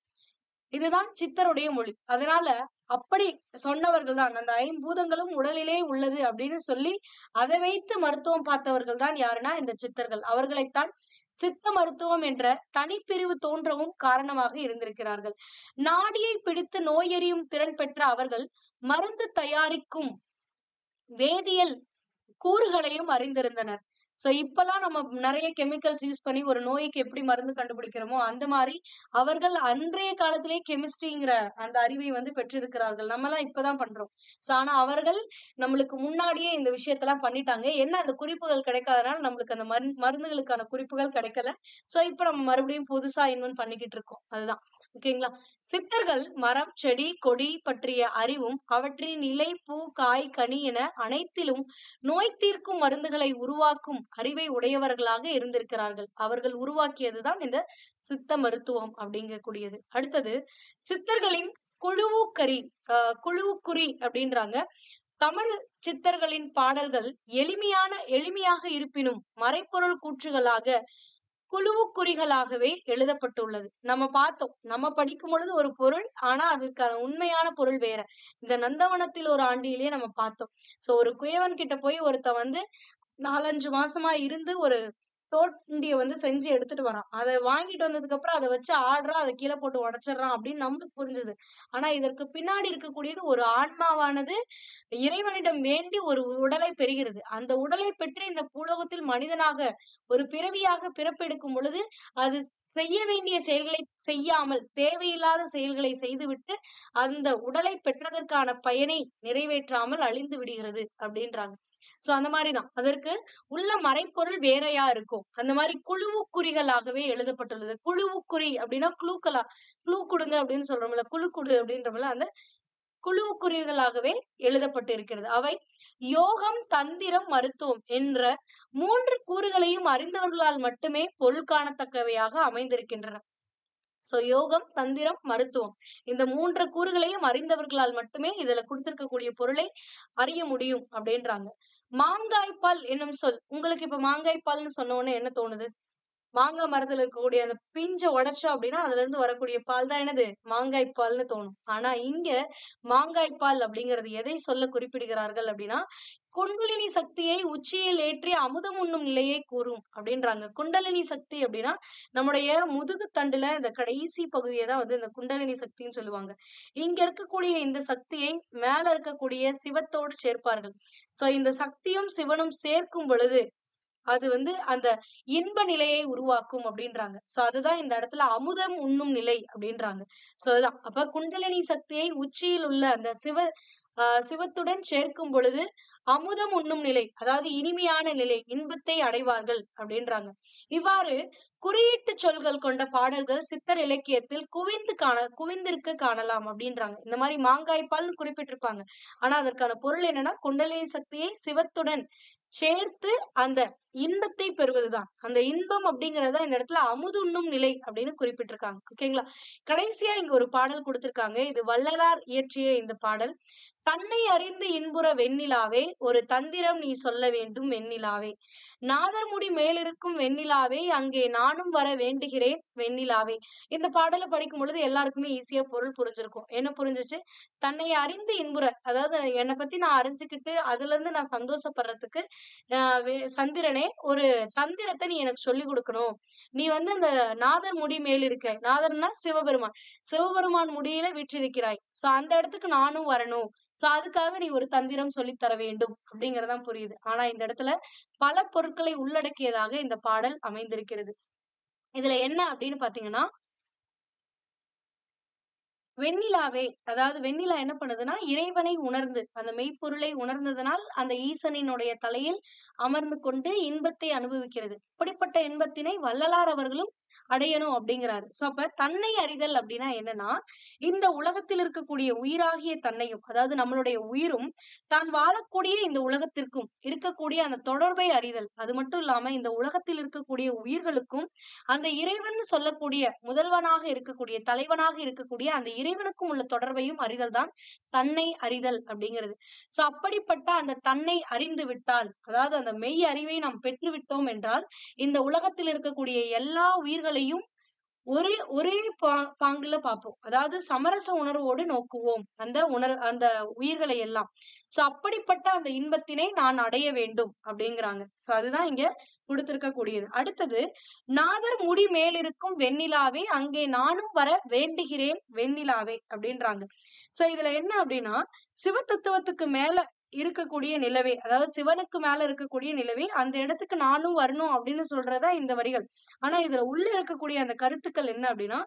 இதுதான் சித்தருடைய மொழி. அதனால அப்படி சொன்னவர்கள் தான் அந்த ஐம்பூதங்களும் உடலிலே உள்ளது அப்படின்னு சொல்லி அதை வைத்து மருத்துவம் பார்த்தவர்கள் தான் யாருன்னா இந்த சித்தர்கள். அவர்களைத்தான் சித்த மருத்துவம் என்ற தனிப்பிரிவு தோன்றவும் காரணமாக இருந்திருக்கிறார்கள். நாடியை பிடித்து நோயறியும் திறன் பெற்ற அவர்கள் மருந்து தயாரிக்கும் வேதியியல் கூறுகளையும் அறிந்திருந்தனர். சோ இப்பல்லாம் நம்ம நெறைய கெமிக்கல்ஸ் யூஸ் பண்ணி ஒரு நோய்க்கு எப்படி மருந்து கண்டுபிடிக்கிறோமோ, அந்த மாரி அவர்கள் அன்றைய காலத்திலேயே கெமிஸ்ட்ரிங்கிற அந்த அறிவை வந்து பெற்றிருக்கிறார்கள். நம்மலாம் இப்பதான் பண்றோம். சோ ஆனா அவர்கள் நம்மளுக்கு முன்னாடியே இந்த விஷயத்தெல்லாம் பண்ணிட்டாங்க. என்ன அந்த குறிப்புகள் கிடைக்காதனால நம்மளுக்கு அந்த மருந்துகளுக்கான குறிப்புகள் கிடைக்கல. சோ இப்ப நம்ம மறுபடியும் புதுசா இன்வென்ட் பண்ணிக்கிட்டு இருக்கோம். அதுதான். ஓகேங்களா? சித்தர்கள் மரம், செடி, கொடி பற்றிய அறிவும், அவற்றின் இலை, பூ, காய், கனி என அனைத்திலும் நோய் தீர்க்கும் மருந்துகளை உருவாக்கும் அறிவை உடையவர்களாக இருந்திருக்கிறார்கள். அவர்கள் உருவாக்கியதுதான் இந்த சித்த மருத்துவம் அப்படிங்கக்கூடியது. அடுத்தது சித்தர்களின் குழுவுக்கறி குழுவுக்குறி அப்படின்றாங்க. தமிழ் சித்தர்களின் பாடல்கள் எளிமையாக இருப்பினும் மறைப்பொருள் கூற்றுகளாக குழுவுக்குறிகளாகவே எழுதப்பட்டுள்ளது. நம்ம பார்த்தோம். நம்ம படிக்கும் பொழுது ஒரு பொருள். ஆனா அதற்கான உண்மையான பொருள் வேற. இந்த நந்தவனத்தில் ஒரு ஆண்டியிலேயே நம்ம பார்த்தோம். சோ ஒரு குயவன் கிட்ட போய் ஒருத்தன் வந்து 4, 5 மாசமா இருந்து ஒரு தோண்டிய வந்து செஞ்சு எடுத்துட்டு வரான். அத வாங்கிட்டு வந்ததுக்கு அப்புறம் அத வச்சு ஆடுறான். அத கீழ போட்டு உடைச்சிடுறான் அப்படின்னு நம்மளுக்கு புரிஞ்சது. ஆனா இதற்கு பின்னாடி இருக்கக்கூடியது ஒரு ஆன்மாவானது இறைவனிடம் வேண்டி ஒரு உடலை பெறுகிறது. அந்த உடலை பெற்று இந்த பூலோகத்தில் மனிதனாக ஒரு பிறவியாக பிறப்பெடுக்கும் பொழுது, அது செய்ய வேண்டிய செயல்களை செய்யாமல், தேவையில்லாத செயல்களை செய்துவிட்டு, அந்த உடலை பெற்றதற்கான பயனை நிறைவேற்றாமல் அழிந்து விடுகிறது அப்படின்றாங்க. சோ அந்த மாரிதான். அதற்கு உள்ள மறைப்பொருள் வேறையா இருக்கும். அந்த மாரி குழுவுக்குறிகளாகவே எழுதப்பட்டுள்ளது. குழுவுக்குறி அப்படின்னா க்ளூ குடுங்க அப்படின்னு சொல்றோம்ல. குழு குடு அப்படின்றோம்ல. அந்த குழுக்குறிகளாகவே எழுதப்பட்டிருக்கிறது. அவை யோகம், தந்திரம், மருத்துவம் என்ற 3 கூறுகளையும் அறிந்தவர்களால் மட்டுமே பொருள் காணத்தக்கவையாக அமைந்திருக்கின்றன. சோ யோகம், தந்திரம், மருத்துவம் இந்த 3 கூறுகளையும் அறிந்தவர்களால் மட்டுமே இதுல குடுத்திருக்கக்கூடிய பொருளை அறிய முடியும் அப்படின்றாங்க. மாங்காய்ப்பால் என்னும் சொல் உங்களுக்கு இப்ப மாங்காய்ப்பால்னு சொன்ன உடனே என்ன தோணுது? மாங்காய் மரத்துல இருக்கக்கூடிய அந்த பிஞ்ச உடைச்சோம் அப்படின்னா அதுல இருந்து வரக்கூடிய பால் தான் என்னது மாங்காய் பால்னு தோணும். ஆனா இங்க மாங்காய் பால் அப்படிங்கிறது எதை சொல்ல குறிப்பிடுகிறார்கள் அப்படின்னா குண்டலினி சக்தியை உச்சியில் ஏற்றி அமுதம் உண்ணும் நிலையை கூறும் அப்படின்றாங்க. குண்டலினி சக்தி அப்படின்னா நம்முடைய முதுகு தண்டுல இந்த கடைசி பகுதியை தான் வந்து இந்த குண்டலினி சக்தின்னு சொல்லுவாங்க. இங்க இருக்கக்கூடிய இந்த சக்தியை மேல இருக்கக்கூடிய சிவத்தோடு சேர்ப்பார்கள். சோ இந்த சக்தியும் சிவனும் சேர்க்கும் பொழுது அது வந்து அந்த இன்ப நிலையை உருவாக்கும் அப்படின்றாங்க. சோ அதுதான் இந்த இடத்துல அமுதம் உண்ணும் நிலை அப்படின்றாங்க. சோ அதுதான். அப்ப குண்டலினி சக்தியை உச்சியில் உள்ள அந்த சிவத்துடன் சேர்க்கும் பொழுது அமுதம் உண்ணும் நிலை, அதாவது இனிமையான நிலை, இன்பத்தை அடைவார்கள் அப்படின்றாங்க. இவ்வாறு குறியீட்டு சொல்கள் கொண்ட பாடல்கள் சித்தர் இலக்கியத்தில் குவிந்திருக்க காணலாம் அப்படின்றாங்க. இந்த மாதிரி மாங்காய்ப்பால்னு குறிப்பிட்டிருப்பாங்க. ஆனா அதற்கான பொருள் என்னன்னா குண்டலினி சக்தியை சிவத்துடன் சேர்த்து அந்த இன்பத்தை பெறுவதுதான். அந்த இன்பம் அப்படிங்கறத இந்த இடத்துல அமுது உண்ணும் நிலை அப்படின்னு குறிப்பிட்டிருக்காங்க. ஓகேங்களா? கடைசியா இங்க ஒரு பாடல் கொடுத்திருக்காங்க. இது வள்ளலார் இயற்றிய இந்த பாடல். தன்னை அறிந்து இன்புற வெண்ணிலாவே ஒரு தந்திரம் நீ சொல்ல வேண்டும் வெண்ணிலாவே. நாதர்முடி மேலிருக்கும் வெண்ணிலாவே அங்கே நானும் வர வேண்டுகிறேன் வெண்ணிலாவே. இந்த பாடலை படிக்கும் பொழுது எல்லாருக்குமே ஈஸியா பொருள் புரிஞ்சிருக்கும். என்ன புரிஞ்சுச்சு? தன்னை அறிந்து இன்புற, அதாவது என்னை பத்தி நான் அறிஞ்சுக்கிட்டு அதுல இருந்து நான் சந்தோஷப்படுறதுக்கு சந்திரனே ஒரு தந்திரத்தை நீ எனக்கு சொல்லிக் கொடுக்கணும். நீ வந்து அந்த நாதர் முடி மேல் இருக்க, நாதர்னா சிவபெருமான், சிவபெருமான் முடியில வீற்றிருக்கிறாய். சோ அந்த இடத்துக்கு நானும் வரணும். சோ அதுக்காக நீ ஒரு தந்திரம் சொல்லித் தர வேண்டும் அப்படிங்கறதுதான் புரியுது. ஆனா இந்த இடத்துல பல பொருட்களை உள்ளடக்கியதாக இந்த பாடல் அமைந்திருக்கிறது. இதுல என்ன அப்படின்னு பாத்தீங்கன்னா வெண்ணிலாவே, அதாவது வெண்ணிலா என்ன பண்ணுதுன்னா இறைவனை உணர்ந்து அந்த மெய்ப்பொருளை உணர்ந்ததனால் அந்த ஈசனினுடைய தலையில் அமர்ந்து கொண்டு இன்பத்தை அனுபவிக்கிறது. இப்படிப்பட்ட இன்பத்தினை வள்ளலார் அவர்களும் அடையணும் அப்படிங்கிறாரு. சோ அப்ப தன்னை அறிதல் அப்படின்னா என்னன்னா இந்த உலகத்தில் இருக்கக்கூடிய உயிராகிய தன்னையும், அதாவது நம்மளுடைய உயிரும் தான் வாழக்கூடிய இந்த உலகத்திற்கும் இருக்கக்கூடிய அந்த தொடர்பை அறிதல். அது மட்டும் இல்லாம இந்த உலகத்தில் இருக்கக்கூடிய உயிர்களுக்கும் அந்த இறைவன் சொல்லக்கூடிய முதல்வனாக இருக்கக்கூடிய தலைவனாக இருக்கக்கூடிய அந்த இறைவனுக்கும் உள்ள தொடர்பையும் அறிதல் தான் தன்னை அறிதல் அப்படிங்கிறது. சோ அப்படிப்பட்ட அந்த தன்னை அறிந்து விட்டால், அதாவது அந்த மெய் அறிவை நாம் பெற்று விட்டோம் என்றால் இந்த உலகத்தில் இருக்கக்கூடிய எல்லா உயிர்களையும் ஒரே ஒரே பாங்குல பார்ப்போம். அதாவது சமரச உணர்வோடு நோக்குவோம் அந்த உயிர்களை எல்லாம். சோ அப்படிப்பட்ட அந்த இன்பத்தினை நான் அடைய வேண்டும் அப்படிங்கிறாங்க. சோ அதுதான் இங்க கொடுத்திருக்கக்கூடியது. அடுத்தது நாதர் முடி மேலிருக்கும் வெண்ணிலாவே அங்கே நானும் வர வேண்டுகிறேன் வெண்ணிலாவே அப்படின்றாங்க. சோ இதுல என்ன அப்படின்னா சிவ தத்துவத்துக்கு மேல இருக்கக்கூடிய நிலவே, அதாவது சிவனுக்கு மேல இருக்கக்கூடிய நிலவே அந்த இடத்துக்கு நானும் வரணும் அப்படின்னு சொல்றதா இந்த வரிகள். ஆனா இதுல உள்ள இருக்கக்கூடிய அந்த கருத்துக்கள் என்ன அப்படின்னா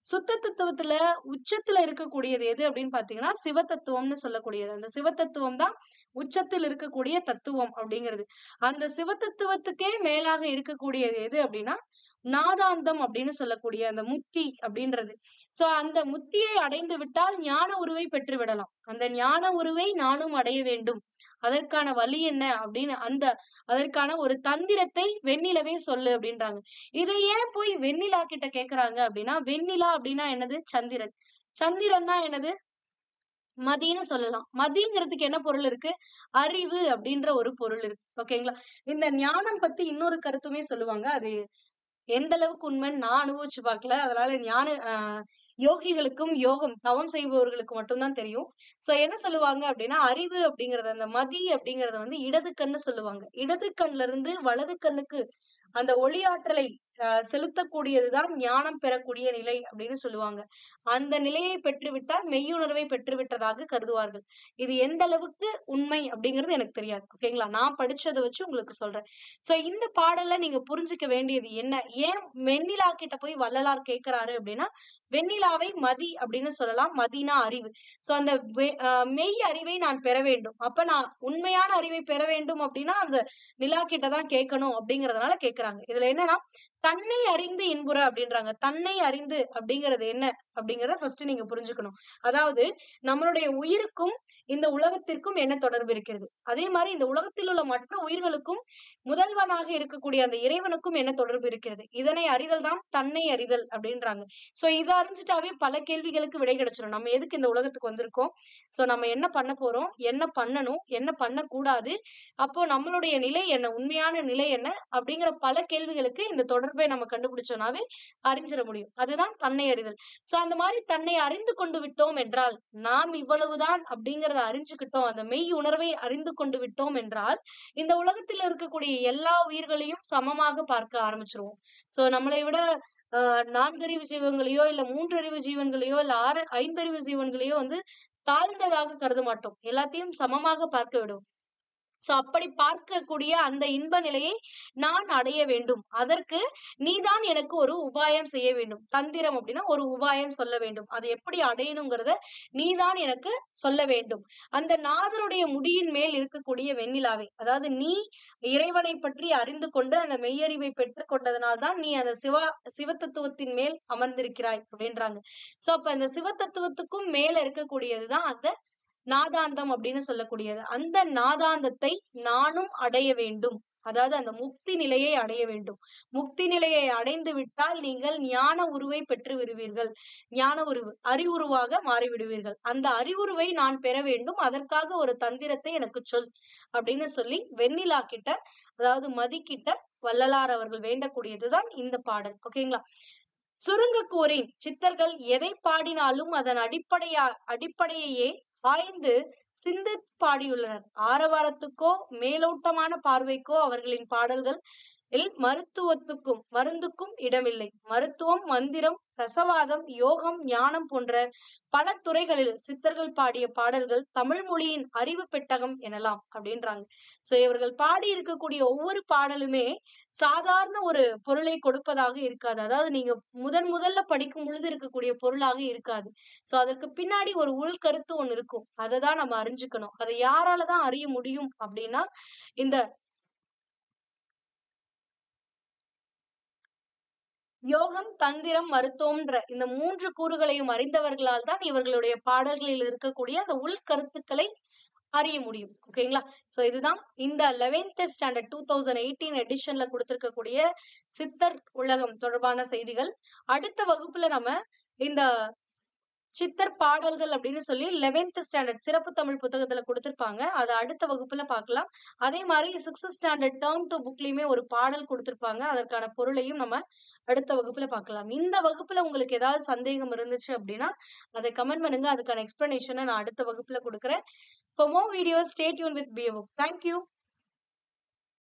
சுத்த தத்துவத்துல உச்சத்துல இருக்கக்கூடியது எது அப்படின்னு பாத்தீங்கன்னா சிவ தத்துவம்னு சொல்லக்கூடியது. அந்த சிவ தத்துவம் தான் உச்சத்தில் இருக்கக்கூடிய தத்துவம் அப்படிங்கிறது. அந்த சிவ தத்துவத்துக்கே மேலாக இருக்கக்கூடியது எது அப்படின்னா நாதாந்தம் அப்படின்னு சொல்லக்கூடிய அந்த முத்தி அப்படின்றது. சோ அந்த முத்தியை அடைந்து விட்டால் ஞான உருவை பெற்று விடலாம். அந்த ஞான உருவை நானும் அடைய வேண்டும். அதற்கான வழி என்ன அப்படின்னு அதற்கான ஒரு தந்திரத்தை வெண்ணிலவே சொல்லு அப்படின்றாங்க. இதை ஏன் போய் வெண்ணிலா கிட்ட கேக்குறாங்க அப்படின்னா வெண்ணிலா அப்படின்னா என்னது? சந்திரன். சந்திரன்னா என்னது? மதின்னு சொல்லலாம். மதிங்கிறதுக்கு என்ன பொருள் இருக்கு? அறிவு அப்படின்ற ஒரு பொருள் இருக்கு. ஓகேங்களா? இந்த ஞானம் பத்தி இன்னொரு கருத்துமே சொல்லுவாங்க. அது எந்த அளவுக்கு உண்மைன்னு நான் அனுபவிச்சு பார்க்கல. அதனால யோகிகளுக்கும் யோகம் தவம் செய்பவர்களுக்கு மட்டும் தான் தெரியும். சோ என்ன சொல்லுவாங்க அப்படின்னா அறிவு அப்படிங்கறது அந்த மதி அப்படிங்கறத வந்து இடது கண்ணு சொல்லுவாங்க. இடது கண்ல இருந்து வலது கண்ணுக்கு அந்த ஒளி ஆற்றலை செலுத்தக்கூடியதுதான் ஞானம் பெறக்கூடிய நிலை அப்படின்னு சொல்லுவாங்க. அந்த நிலையை பெற்றுவிட்டால் மெய்யுணர்வை பெற்றுவிட்டதாக கருதுவார்கள். இது எந்த அளவுக்கு உண்மை அப்படிங்கிறது எனக்கு தெரியாது. ஓகேங்களா? நான் படிச்சதை வச்சு உங்களுக்கு சொல்றேன். சோ இந்த பாடல்ல நீங்க புரிஞ்சுக்க வேண்டியது என்ன? ஏன் வெண்ணிலா கிட்ட போய் வள்ளலார் கேட்கிறாரு அப்படின்னா வெண்ணிலாவை மதி அப்படின்னு சொல்லலாம். மதினா அறிவு. சோ அந்த மெய் அறிவை நான் பெற வேண்டும். அப்ப நான் உண்மையான அறிவை பெற வேண்டும் அப்படின்னா அந்த நிலா கிட்டதான் கேட்கணும் அப்படிங்கறதுனால கேட்கிறாங்க. இதுல என்னன்னா தன்னை அறிந்து இன்புற அப்படின்றாங்க. தன்னை அறிந்து அப்படிங்கிறது என்ன அப்படிங்கிறத ஃபர்ஸ்ட் நீங்க புரிஞ்சுக்கணும். அதாவது நம்மளுடைய உயிருக்கும் இந்த உலகத்திற்கும் என்ன தொடர்பு இருக்கிறது? அதே மாரி இந்த உலகத்தில் உள்ள மற்ற உயிர்களுக்கும் முதல்வனாக இருக்கக்கூடிய அந்த இறைவனுக்கும் என்ன தொடர்பு இருக்கிறது? இதனை அறிதல் தான் தன்னை அறிதல் அப்படின்றாங்க. சோ இத அறிஞ்சுட்டாவே பல கேள்விகளுக்கு விடை கிடைச்சிரும். நம்ம எதுக்கு இந்த உலகத்துக்கு வந்திருக்கோம்? சோ நம்ம என்ன பண்ண போறோம்? என்ன பண்ணணும்? என்ன பண்ணக்கூடாது? அப்போ நம்மளுடைய நிலை என்ன? உண்மையான நிலை என்ன? அப்படிங்கிற பல கேள்விகளுக்கு இந்த தொடர்பை நம்ம கண்டுபிடிச்சோம்னாவே அறிஞ்சிட முடியும். அதுதான் தன்னை அறிதல். சோ அந்த மாரி தன்னை அறிந்து கொண்டு விட்டோம் என்றால், நாம் இவ்வளவுதான் அப்படிங்கிறத அறிஞ்சுக்கிட்டோம். அந்த மெய் உணர்வை அறிந்து கொண்டு விட்டோம் என்றால், இந்த உலகத்தில் இருக்கக்கூடிய எல்லா உயிர்களையும் சமமாக பார்க்க ஆரம்பிச்சுருவோம். சோ நம்மளை விட 4 அறிவு ஜீவன்களையோ, இல்ல 3 அறிவு ஜீவன்களையோ, இல்ல 5 அறிவு ஜீவன்களையோ வந்து தாழ்ந்ததாக கருத மாட்டோம். எல்லாத்தையும் சமமாக பார்க்க விடுவோம். சோ அப்படி பார்க்கக்கூடிய அந்த இன்ப நிலையை நான் அடைய வேண்டும். அதற்கு நீதான் எனக்கு ஒரு உபாயம் செய்ய வேண்டும். தந்திரம் அப்படின்னா ஒரு உபாயம் சொல்ல வேண்டும். அது எப்படி அடையணுங்கிறத நீதான் எனக்கு சொல்ல வேண்டும். அந்த நாதருடைய முடியின் மேல் இருக்கக்கூடிய வெண்ணிலாவே, அதாவது நீ இறைவனை பற்றி அறிந்து கொண்டு அந்த மெய்யறிவை பெற்றுக் கொண்டதனால் தான் நீ அந்த சிவ தத்துவத்தின் மேல் அமர்ந்திருக்கிறாய் அப்படின்றாங்க. சோ அப்ப அந்த சிவ தத்துவத்துக்கும் மேல இருக்கக்கூடியதுதான் அந்த நாதாந்தம் அப்படின்னு சொல்லக்கூடியது. அந்த நாதாந்தத்தை நானும் அடைய வேண்டும். அதாவது அந்த முக்தி நிலையை அடைய வேண்டும். முக்தி நிலையை அடைந்து விட்டால் நீங்கள் ஞான உருவை பெற்று விடுவீர்கள். ஞான உருவு, அறிவுருவாக மாறிவிடுவீர்கள். அந்த அறிவுருவை நான் பெற வேண்டும். அதற்காக ஒரு தந்திரத்தை எனக்கு சொல் அப்படின்னு சொல்லி வெண்ணிலா கிட்ட, அதாவது மதி கிட்ட வள்ளலார் அவர்கள் வேண்டக்கூடியதுதான் இந்த பாடல். ஓகேங்களா? சுருங்க கூறின் சித்தர்கள் எதை பாடினாலும் அதன் அடிப்படையையே ஆய்ந்து சிந்தித் பாடியுள்ளனர். ஆரவாரத்துக்கோ மேலோட்டமான பார்வைக்கோ அவர்களின் பாடல்கள் மருந்துக்கும் இடமில்லை. மருத்துவம், மந்திரம், ரசவாதம், யோகம், ஞானம் போன்ற பல துறைகளில் சித்தர்கள் பாடிய பாடல்கள் தமிழ் மொழியின் அறிவு பெட்டகம் எனலாம் அப்படின்றாங்க. சோ இவர்கள் பாடி இருக்கக்கூடிய ஒவ்வொரு பாடலுமே சாதாரண ஒரு பொருளை கொடுப்பதாக இருக்காது. அதாவது நீங்க முதல்ல படிக்கும் பொழுது இருக்கக்கூடிய பொருளாக இருக்காது. சோ அதற்கு பின்னாடி ஒரு உள்கருத்து ஒண்ணு இருக்கும். அததான் நம்ம அறிஞ்சுக்கணும். அதை யாராலதான் அறிய முடியும் அப்படின்னா, இந்த யோகம், தந்திரம், மருத்துவம்ன்ற இந்த 3 கூறுகளையும் அறிந்தவர்களால் தான் இவர்களுடைய பாடல்களில் இருக்கக்கூடிய அந்த உள்கருத்துக்களை அறிய முடியும். ஓகேங்களா? சோ இதுதான் இந்த 11th ஸ்டாண்டர்ட் 2018 எடிஷன்ல குடுத்திருக்கக்கூடிய சித்தர் உலகம் தொடர்பான செய்திகள். அடுத்த வகுப்புல நம்ம இந்த சித்தர் பாடல்கள் அப்படின்னு சொல்லி 11th ஸ்டாண்டர்ட் சிறப்பு தமிழ் புத்தகத்துல குடுத்திருப்பாங்க. அத அடுத்த வகுப்புல பார்க்கலாம். அதே மாரி 6th ஸ்டாண்டர்ட் டெர்ம் 2 புக்லயுமே ஒரு பாடல் குடுத்திருப்பாங்க. அதற்கான பொருளையும் நம்ம அடுத்த வகுப்புல பார்க்கலாம். இந்த வகுப்புல உங்களுக்கு ஏதாவது சந்தேகம் இருந்துச்சு அப்படின்னா, அத கமெண்ட் பண்ணுங்க. அதுக்கான எக்ஸ்பிளனேஷன நான் அடுத்த வகுப்புல குடுக்குறேன். For more videos, stay tuned with BA Book. Thank you.